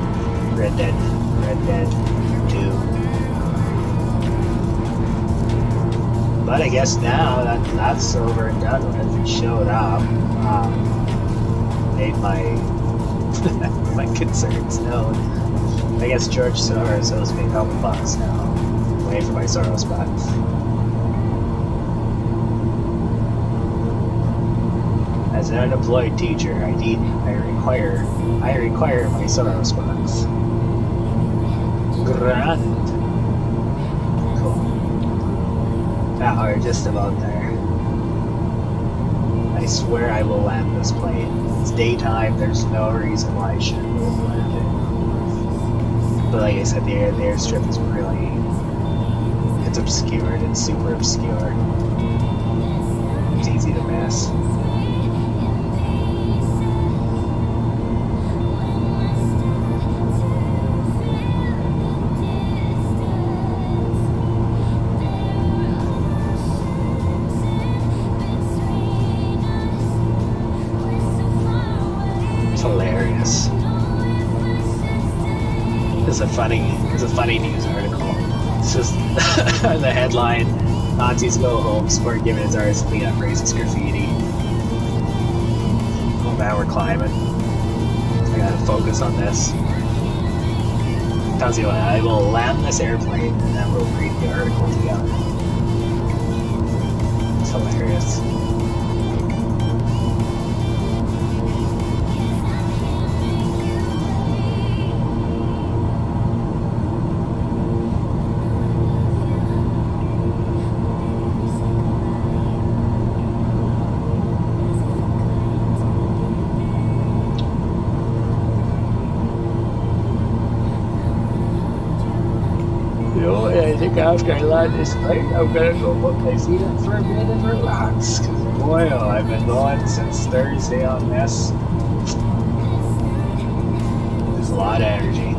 Red Dead 2. But I guess now that that's over and done with, it showed up. Made my my concerns known. I guess George Soros owes me a couple bucks now. Wait for my Soros bucks. As an unemployed teacher, I require my Soros bucks. Grand. Cool. Now we're just about there. I swear I will land this plane. It's daytime, there's no reason why I shouldn't land it. But like I said, the airstrip is really, it's obscured, it's super obscure. It's easy to miss. Hilarious. a funny news article. It's just the headline: Nazis go home, support giving his artist clean up racist graffiti. Oh man, we're climbing. I gotta focus on this. Tells you what, I will land this airplane and then we'll read the article together. It's hilarious. I think after I land this flight, I'm gonna go put my feet up for a bit and relax. Cause boy, oh, I've been going since Thursday on this. There's a lot of energy.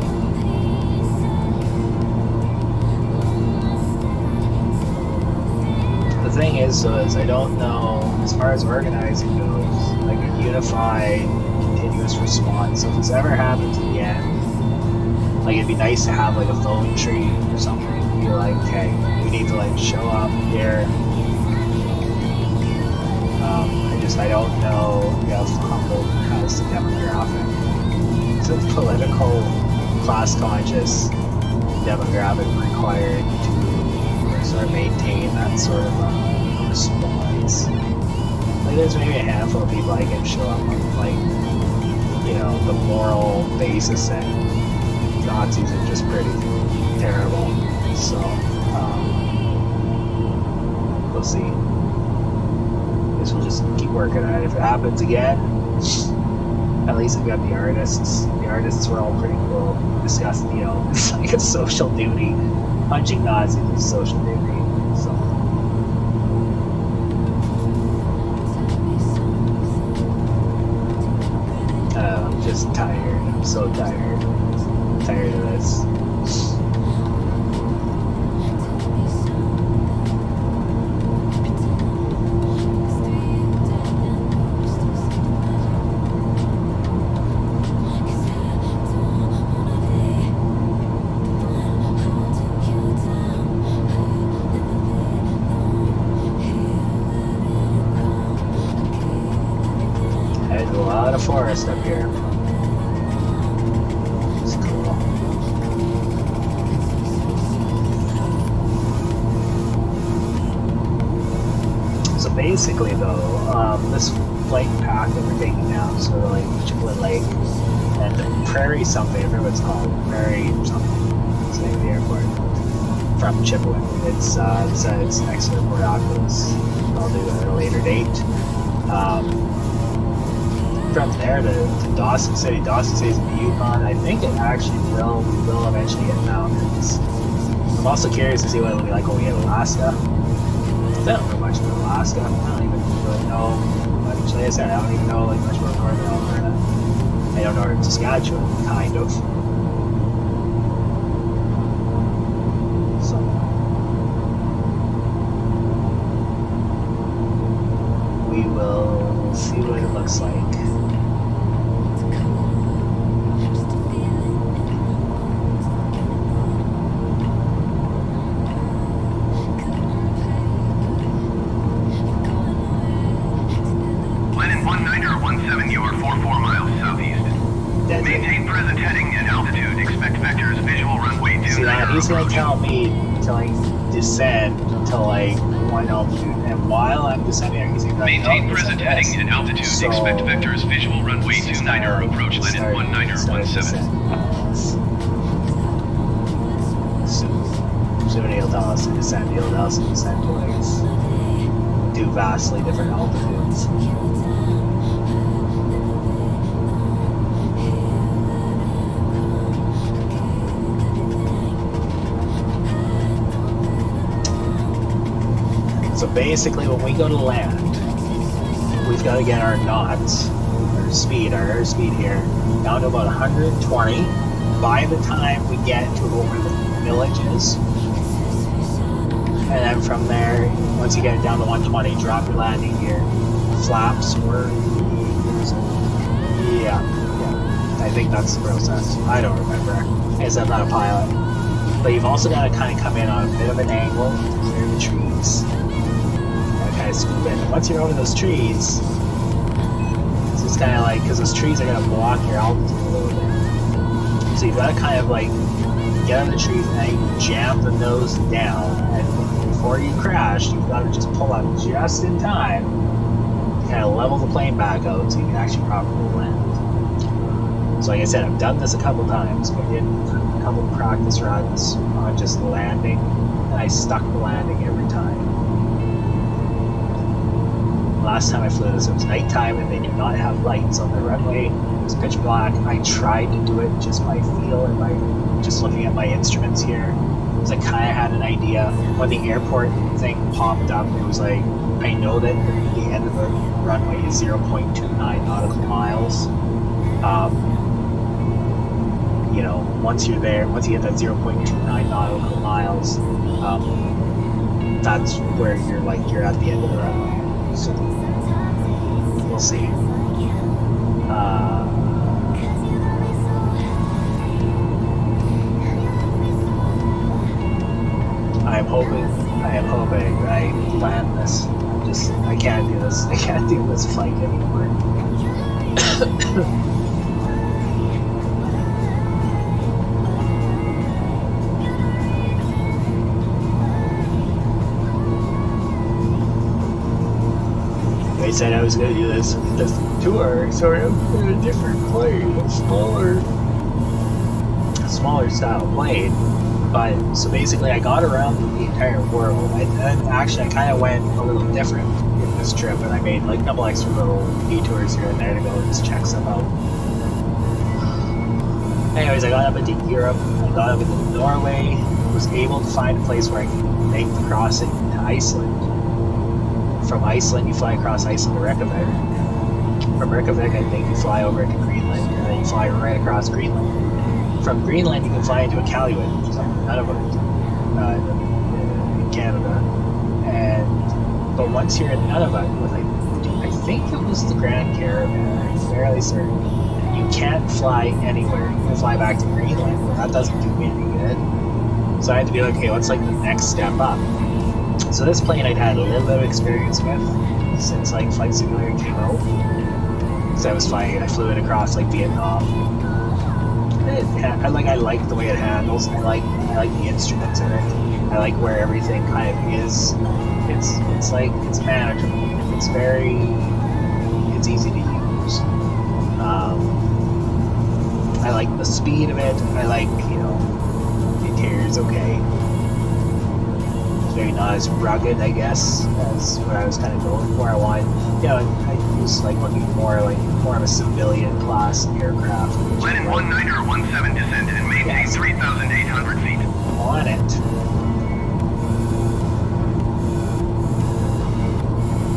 The thing is, I don't know, as far as organizing goes, like a unified, continuous response. So if this ever happens again, like it'd be nice to have like a phone tree or something. Be like, okay, we need to like show up here. I don't know if Humboldt has the demographic, the political, class-conscious demographic required to sort of maintain that sort of response. Like there's maybe a handful of people I can show up on, like, you know, the moral basis that Nazis are just pretty terrible. So, we'll see. I guess we'll just keep working on it. If it happens again, at least we've got the artists. The artists were all pretty cool. Discussed, you know, it's like a social duty. Punching Nazis is a social duty. So. I'm just tired. I'm so tired. I'm tired of this. Forest up here. It's cool. So basically though, this flight path that we're taking now, sort of like Chipewyan Lake and Prairie something, I remember what it's called, Prairie something, it's the name of the airport, from Chipewyan. It's next to Port Oculus. I'll do it at a later date. From there to Dawson City. Dawson City's in the Yukon. I think it actually will eventually get mountains. I'm also curious to see what it'll be like when we hit Alaska. I don't know much about Alaska. I don't even really know much. Like I said, I don't even know like much about northern Alberta. I know northern Saskatchewan, kind of. So we will see what it looks like. You are 44 miles southeast. Maintain present heading and altitude. Expect vectors. Visual runway 29. See that? He's going to tell me to like descend to like one altitude, and while I'm descending, I can see that. Maintain present heading and altitude. So expect vectors. Visual runway 29er. Approach Lennon 19er 17. Soon he'll tell us to descend. He'll tell us to descend to like two vastly different altitudes. So basically, when we go to land, we've got to get our knots, our airspeed here, down to about 120 by the time we get to where the village is. And then from there, once you get it down to 120, drop your landing gear. Flaps were, yeah. I think that's the process. I don't remember. I said I'm not a pilot. But you've also got to kind of come in on a bit of an angle to clear the trees. And kind of scoop in. And once you're over those trees, it's just kind of like, because those trees are going to block your altitude a little bit. So you've got to kind of like get on the trees and then you jam the nose down. And before you crash, you've got to just pull up just in time to kind of level the plane back out so you can actually properly land. So like I said, I've done this a couple times. I did a couple of practice runs on just landing, and I stuck the landing every time. Last time I flew this, it was nighttime and they did not have lights on the runway. It was pitch black. I tried to do it just by feel and by just looking at my instruments here. Because I kind of had an idea. When the airport thing popped up, it was like, I know that the end of the runway is 0.29 nautical miles. You know, once you're there, once you hit that 0.29 nautical miles, that's where you're like, you're at the end of the runway. So, we'll see. I am hoping I land this. I can't do this. I can't do this flight anymore. I said I was going to do this tour, sort of, in a different plane, a smaller style plane. But, so basically I got around the entire world. And actually I kind of went a little different in this trip, and I made like a couple extra little detours here and there to go and just check some out. Anyways, I got up into Europe, I got up into Norway, was able to find a place where I could make the crossing to Iceland. From Iceland, you fly across Iceland to Reykjavik. From Reykjavik, I think you fly over to Greenland, and then you fly right across Greenland. From Greenland, you can fly into Iqaluit, which is like Nunavut, in Canada. But once you're in Nunavut, with I think it was the Grand Caravan, I'm fairly certain, you can't fly anywhere. You can fly back to Greenland, but that doesn't do me any good. So I had to be like, okay, what's like the next step up? So this plane I'd had a little bit of experience with since like Flight Simulator came out. So I flew it across like Vietnam. I like the way it handles. I like the instruments in it. I like where everything kind of is. It's manageable. It's easy to use. I like the speed of it. I like, the interior's okay. Maybe not as rugged, I guess, as what I was kind of going for. I was like looking more of a civilian class aircraft. Land in 1917 descend and maintain 3,800 feet. On it.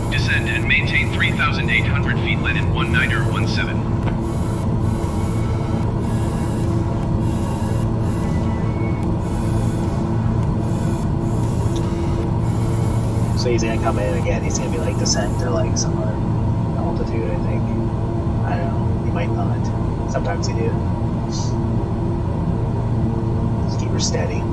Descend and maintain 3,800 feet. Land in 1917. So he's gonna come in again, he's gonna be like descent to like some altitude, I think. I don't know, he might not. Sometimes he do. Just keep her steady.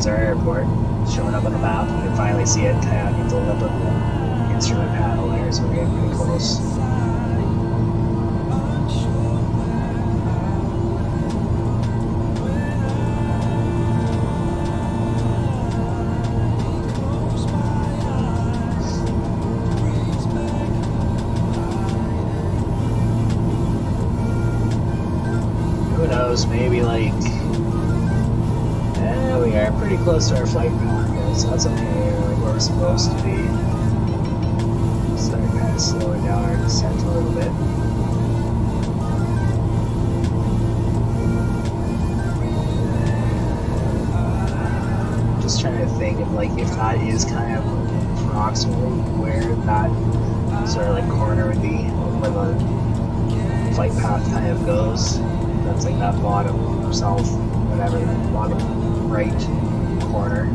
Our airport showing up on the map. You can finally see it kind of get the lip of the instrument panel there, so we're getting pretty close. Who knows, maybe like we are pretty close to our flight path, so that's okay, like where we're supposed to be. Start back slowing down our descent a little bit. Just trying to think of like if that is kind of approximately where that sort of like corner would be, where the flight path kind of goes. That's like that bottom south, whatever, bottom right corner.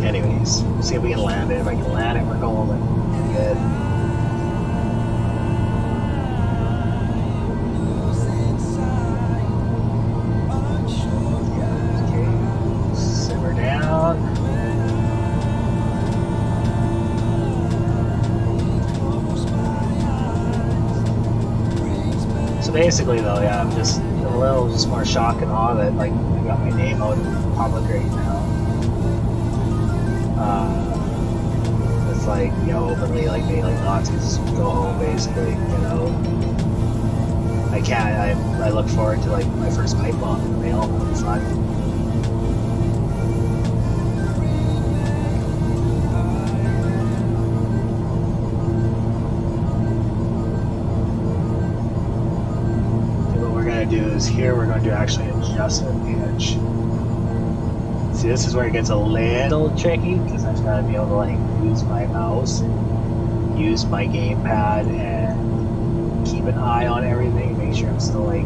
Anyways, see if we can land it. If I can land it, we're golden. Good. Yeah, okay. Simmer down. So basically though, yeah, I'm just a little just more shock and awe that like I got my name out in public right now. It's like, you know, openly like being like Nazis go home basically, you know. I look forward to like my first pipe bomb in the mail. It'll be fun. What we're gonna do is here we're going to actually adjust the pitch. See, this is where it gets a little tricky because I've got to be able to like use my mouse and use my gamepad and keep an eye on everything, make sure I'm still like.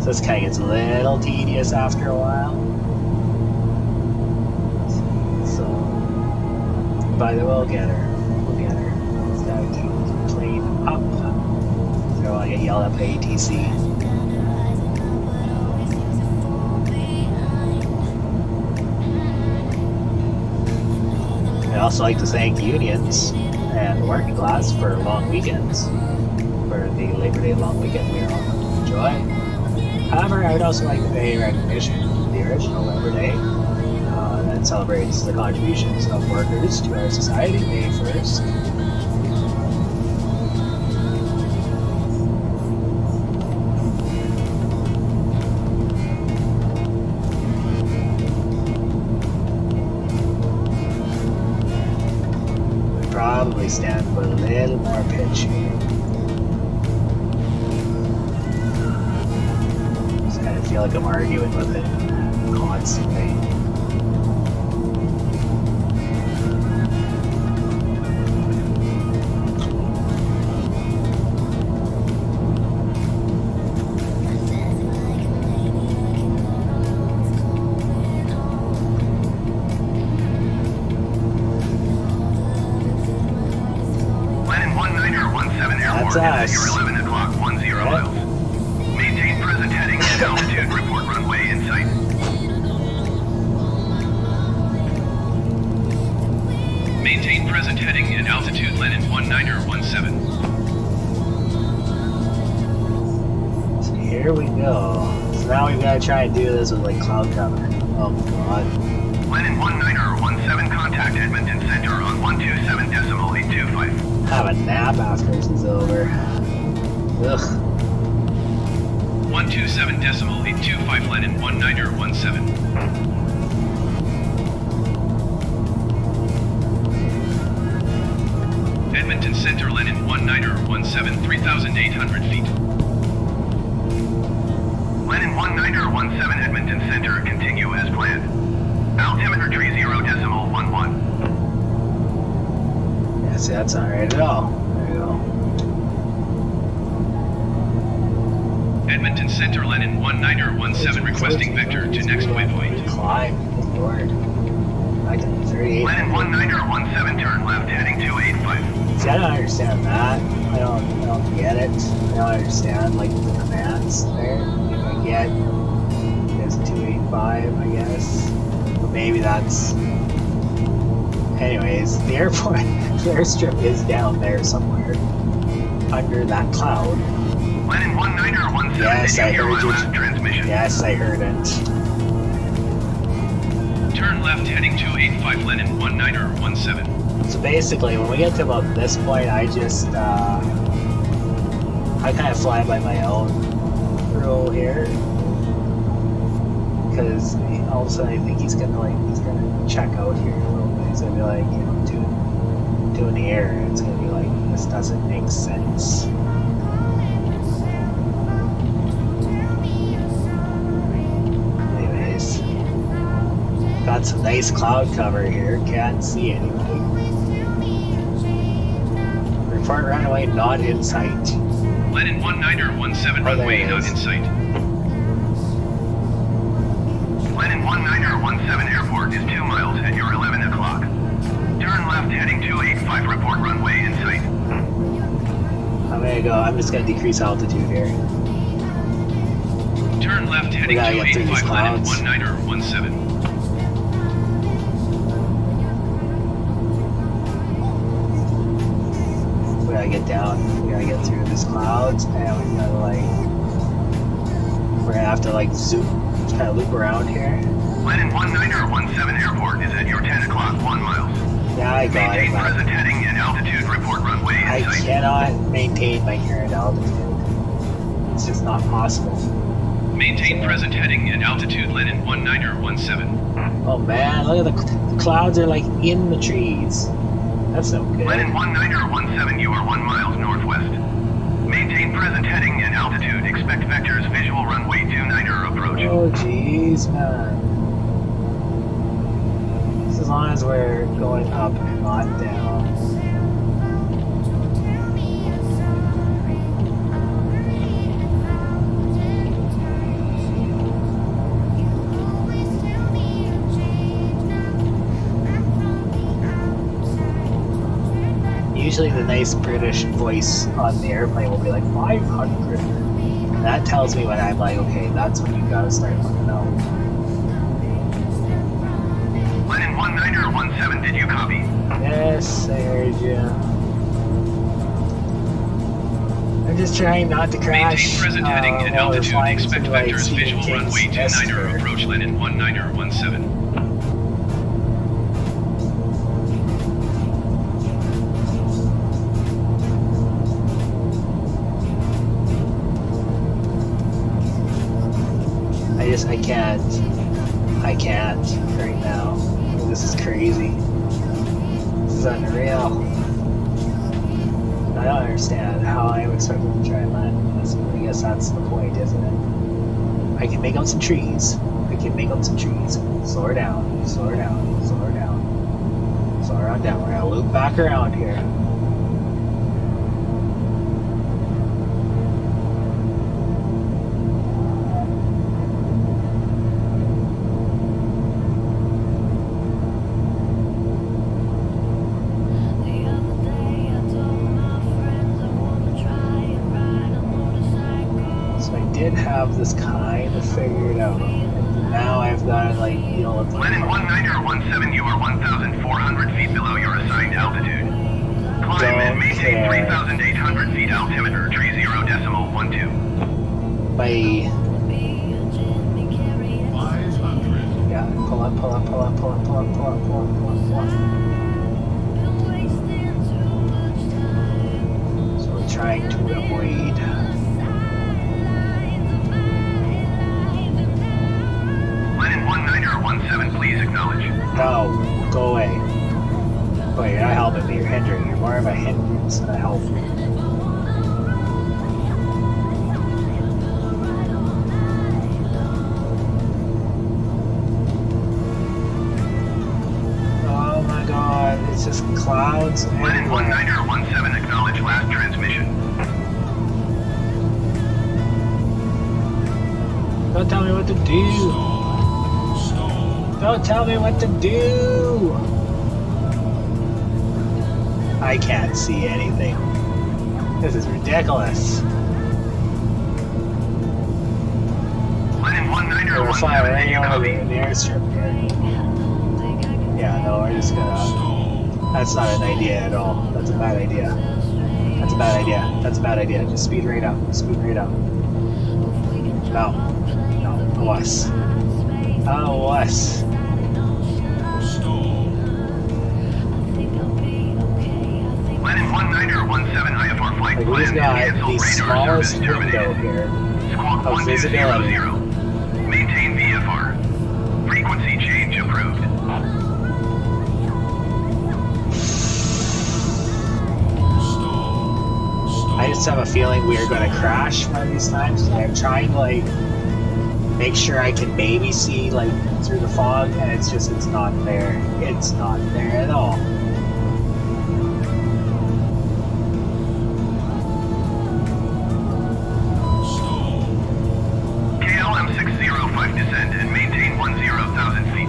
So this kind of gets a little tedious after a while. So, but we'll get her. We'll get her. Let's go to plane up. So I get yelled at by ATC. I also like to thank unions and the working class for long weekends, for the Labor Day long weekend we are all going to enjoy. However, I would also like to pay recognition to the original Labor Day that celebrates the contributions of workers to our society, May 1st. Probably stand for a little more pitch here. Just kind of feel like I'm arguing with it constantly. That's us. 11 o'clock, 10 miles. Maintain present heading and altitude. Report runway in sight. Maintain present heading and altitude. Lenin 1917. So here we go. So now we've got to try and do this with like cloud cover. Oh god. Lenin 1917. Contact Edmonton Center on 127.825. Have a nap after this is over. Ugh. 127.825 Lenin 1917. Edmonton Center Lenin 1917, 3,800 feet. Lenin 1917 Edmonton Center, continue as planned. Altimeter 30.11. See, that's not right at all. There you go. Edmonton Center, Lenin 1917, requesting vector to next waypoint. Climb, good lord. I can 38. Lenin 1917, turn left, heading 285. See, I don't understand that. I don't get it. I don't understand, like, the commands there. If I get, it's 285, I guess. But maybe that's... Anyways, the airport, the airstrip is down there somewhere, under that cloud. Lenin 1917, yes, did you I hear my heard last it. transmission? Yes, I heard it. Turn left, heading 285, Lenin 1917. So basically, when we get to about this point, I just, I kind of fly by my own rule here. because all of a sudden I think he's gonna check out here a little bit. He's gonna be like, you know, doing the air. It's gonna be like, this doesn't make sense. Anyways, got some nice cloud cover here. Can't see anything. Report runway not in sight. Lennon 1917 runway not in sight. Lennon 1917 airport is 2 miles at your 11 o'clock. Turn left heading 285 report runway in sight. I'm just gonna decrease altitude here. Turn left heading 285 Lennon 1917. We gotta get down. We gotta get through these clouds, and we gotta we're gonna have to zoom, just kind of loop around here. Lennon 1917 airport is at your 10 o'clock 1 miles. Yeah, I got Maintain it. present heading and altitude report runway in I sight. cannot maintain my current altitude. It's just not possible. Maintain present heading and altitude Lennon 1917. Oh man, look at the clouds are like in the trees. That's no good. Lennon 1917, you are 1 mile northwest. Maintain present heading and altitude. Expect vectors visual runway 29 approach. Oh jeez, man. Just as long as we're going up and not down. Usually the nice British voice on the airplane will be like 500. And that tells me when I'm like, okay, that's when you gotta start looking out. Lennon 1917, did you copy? Yes, I heard you. I'm just trying not to crash. Maintain present heading and while we're altitude. flying Expect through, vectors Stephen visual King's runway 29 Esther. approach Lennon 1917. I can't right now. This is crazy. This is unreal. I don't understand how I'm expected to try and land this, but I guess that's the point, isn't it? I can make out some trees. Slow her down, slow her down, slow her down. Slow her on down. We're gonna loop back around here. Have this kind of figured out. Now I've got Lennon 1917, you are 1,400 feet below your assigned altitude. Climb and maintain 3,800 feet altimeter 30.12. Bye. 500. Yeah, pull up. So we're trying to avoid. Lennon 1917, please acknowledge. No, go away. Wait, you're not helping me, you're hindering. You're more of a hindrance than a help. Oh my god, it's just clouds. Lennon 1917, acknowledge last transmission. Don't tell me what to do. Don't tell me what to do! I can't see anything. This is ridiculous. Lennon 1917, We're flying right you over copy? the airstrip here. Yeah, no, we're just gonna... That's not an idea at all. That's a bad idea. That's a bad idea. That's a bad idea. Just speed right up. Speed right up. No. No. Us. Oh, us. Lennon 1917, IFR flight Like, plan we've is got canceled. the Radar smallest service window terminated. here Squawk of visibility. 1200. Maintain VFR VFR. Frequency change approved. I just have a feeling we are going to crash one of these times. I'm trying to like make sure I can maybe see like through the fog, and it's not there. It's not there at all. KLM 605 descend and maintain 10,000 feet.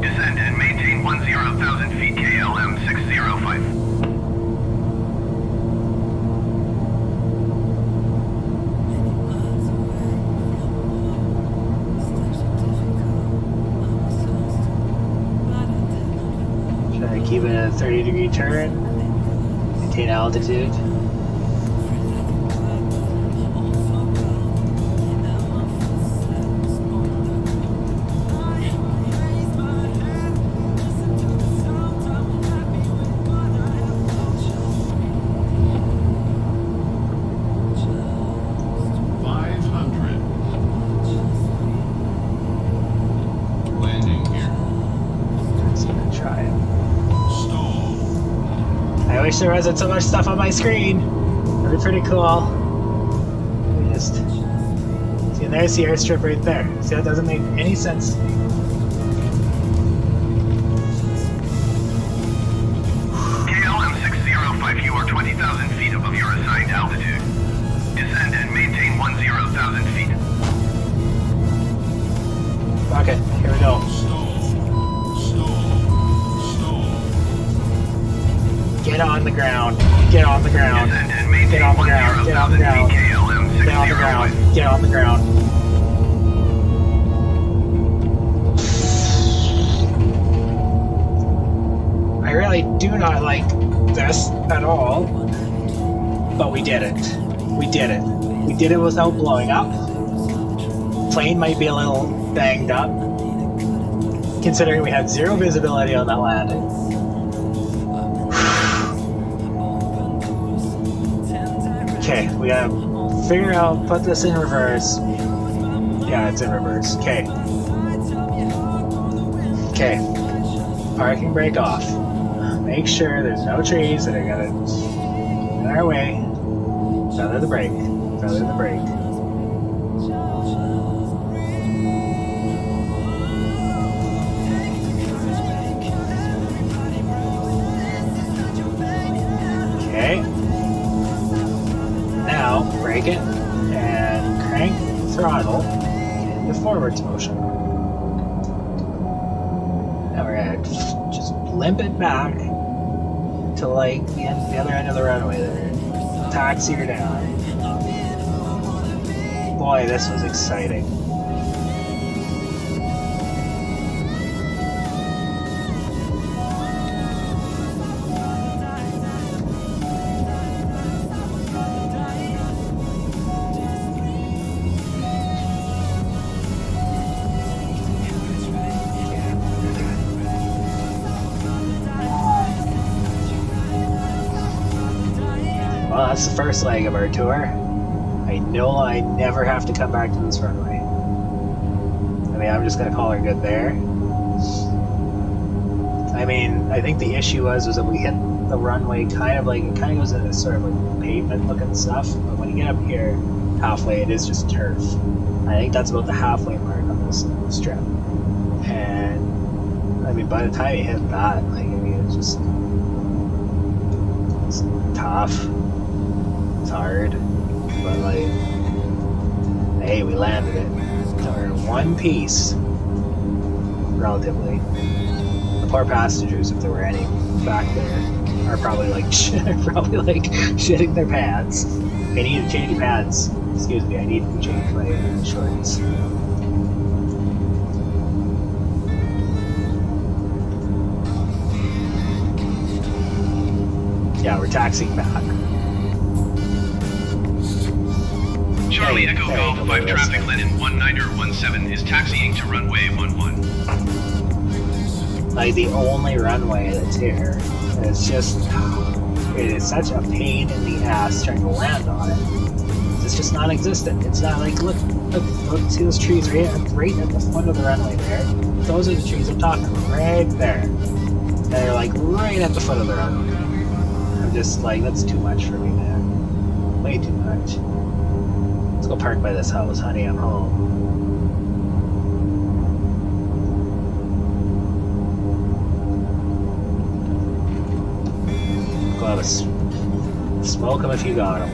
Descend and maintain 10,000 feet, KLM 605. Try to keep it at a 30-degree turn. Maintain altitude. I wish there wasn't so much stuff on my screen. That'd be pretty cool. Let me just see, there's the airstrip right there. See, that doesn't make any sense to me. KLM 605, you are 20,000 feet above your assigned altitude. Descend and maintain 10,000 feet. Okay, here we go. Get on the ground. Get on the ground. Descend and maintain Get on the ground. Get on the 10,000 ground. feet, KLM Get on the 605. ground. Get on the ground. I really do not like this at all, but we did it. We did it. We did it without blowing up. Plane might be a little banged up, considering we had zero visibility on that landing. Okay, we gotta figure out, put this in reverse. Yeah, it's in reverse. Okay. Okay. Parking brake off. Make sure there's no trees that are gonna in our way. Feather the brake. Feather the brake. Okay. Now, brake it and crank the throttle into forwards motion. Now we're gonna just limp it back to like the other end of the runway there. Taxi her down. Boy, this was exciting. Well, that's the first leg of our tour. I know I never have to come back to this runway. I mean, I'm just gonna call her good there. I mean, I think the issue was that we hit the runway kind of like, it kind of goes into sort of like pavement looking stuff, but when you get up here halfway, it is just turf. I think that's about the halfway mark on this strip. And I mean, by the time you hit that, like, I mean, it's tough. It's hard, but like, hey, we landed it. So we're in one piece, relatively. The poor passengers, if there were any back there, are probably like shitting their pants. I need to change pads. Excuse me, I need to change my shorts. Yeah, we're taxiing back. Charlie Hey, Echo hey, Golf 5 hey, traffic Lennon 1917 is taxiing to runway 11. like the only runway that's here. And it's just, it is such a pain in the ass trying to land on it. It's just non-existent. It's not like, look, see those trees right at the foot of the runway there? Those are the trees I'm talking about, right there. They're like right at the foot of the runway. I'm just like, that's too much for me, man. Way too much. Let's go park by this house, honey, I'm home. Go have a smoke them if you got them.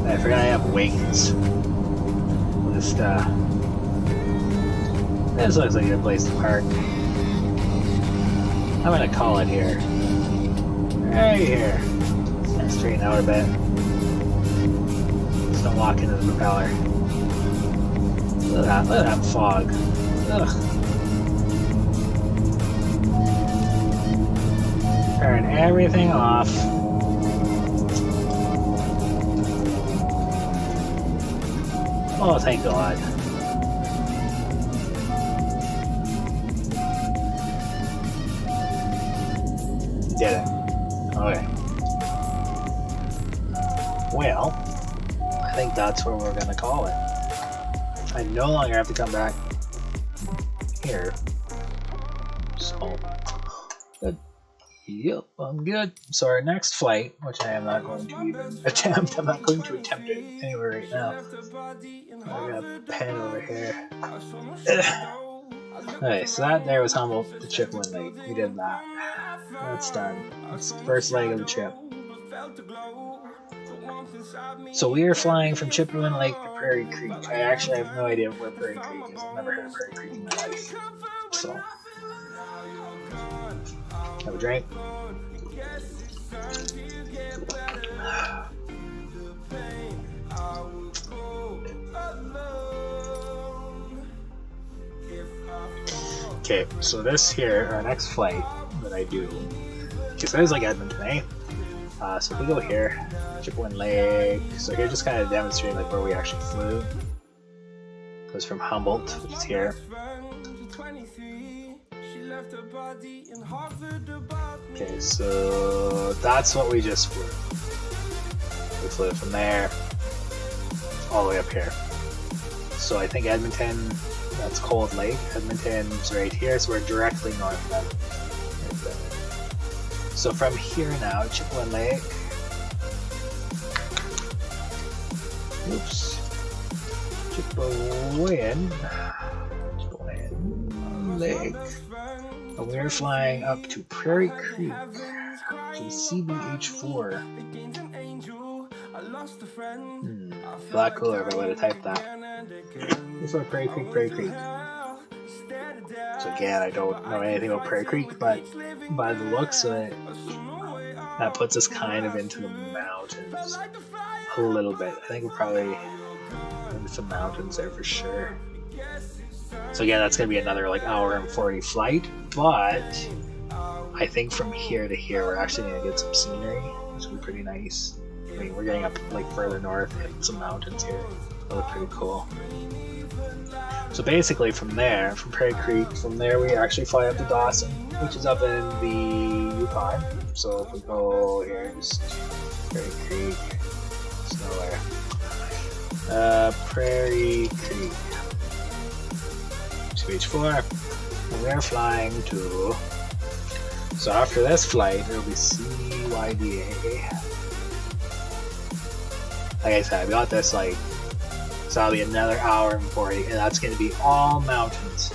I forgot I have wings. Just, this looks like a good place to park. I'm gonna call it here. Right here. Let's straighten out a bit. Just don't walk into the propeller. Look at that fog. Ugh. Turn everything off. Oh, thank God. Did it. Okay. Well, I think that's where we're gonna call it. I no longer have to come back here. So, good. Yep, I'm good. So our next flight, which I am not going to even attempt, I'm not going to attempt it anywhere right now. I got a pen over here. Okay, so that there was Humboldt to Chipewyan Lake. We did that. That's done. That's the first leg of the trip. So we are flying from Chipewyan Lake to Prairie Creek. I actually have no idea where Prairie Creek is. I've never heard of Prairie Creek in my life. So, have a drink. Okay, so this here, our next flight that I do, okay, so this is like Edmonton, eh? So if we go here, Chipewyan Lake, so here just kind of demonstrating like where we actually flew. It was from Humboldt, which is here. Okay, so that's what we just flew. We flew from there all the way up here. So I think Edmonton, that's Cold Lake. Edmonton's right here, so we're directly north of Edmonton. So from here now, Chipewyan Lake. Oops. Chipewyan Lake. And we're flying up to Prairie Creek to CBH4. A lot cooler if I would have typed that. This is Prairie Creek, Prairie Creek. So again, I don't know anything about Prairie Creek, but by the looks of it, that puts us kind of into the mountains a little bit. I think we're probably into some mountains there for sure. So again, that's going to be another like hour and 40 flight, but I think from here to here, we're actually going to get some scenery, which will be pretty nice. I mean, we're getting up like further north, hitting some mountains here. That'll look pretty cool. So basically from there, from Prairie Creek, from there we actually fly up to Dawson, which is up in the Yukon. So if we go here, just Prairie Creek, it's nowhere. Prairie Creek. CH4, and we're flying to, so after this flight, it'll be CYDA. Like I said, I got this like, so that'll be another hour and 40, and that's going to be all mountains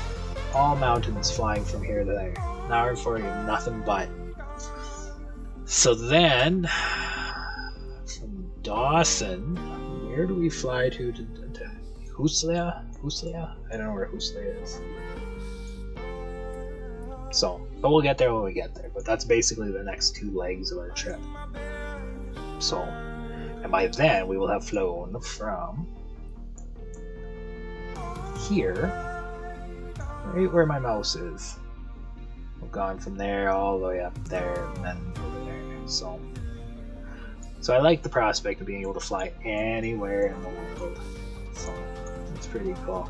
flying from here to there. An hour and 40, nothing but. So then, from Dawson, where do we fly to Huslia? Huslia? I don't know where Huslia is. So, but we'll get there when we get there. But that's basically the next two legs of our trip. So, and by then we will have flown from here, right where my mouse is. gone from there all the way up there and then over there. So I like the prospect of being able to fly anywhere in the world. So that's pretty cool.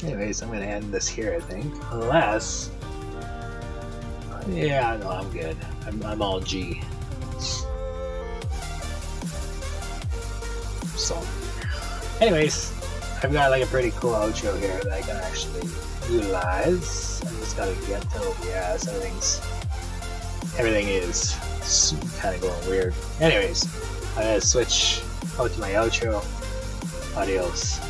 Anyways, I'm gonna end this here, I think. Unless, yeah, no, I'm good. I'm all G. So, anyways, I've got like a pretty cool outro here that I can actually utilize. I just gotta get to OBS. Everything is kind of going weird. Anyways, I'm gonna switch out to my outro. Adios.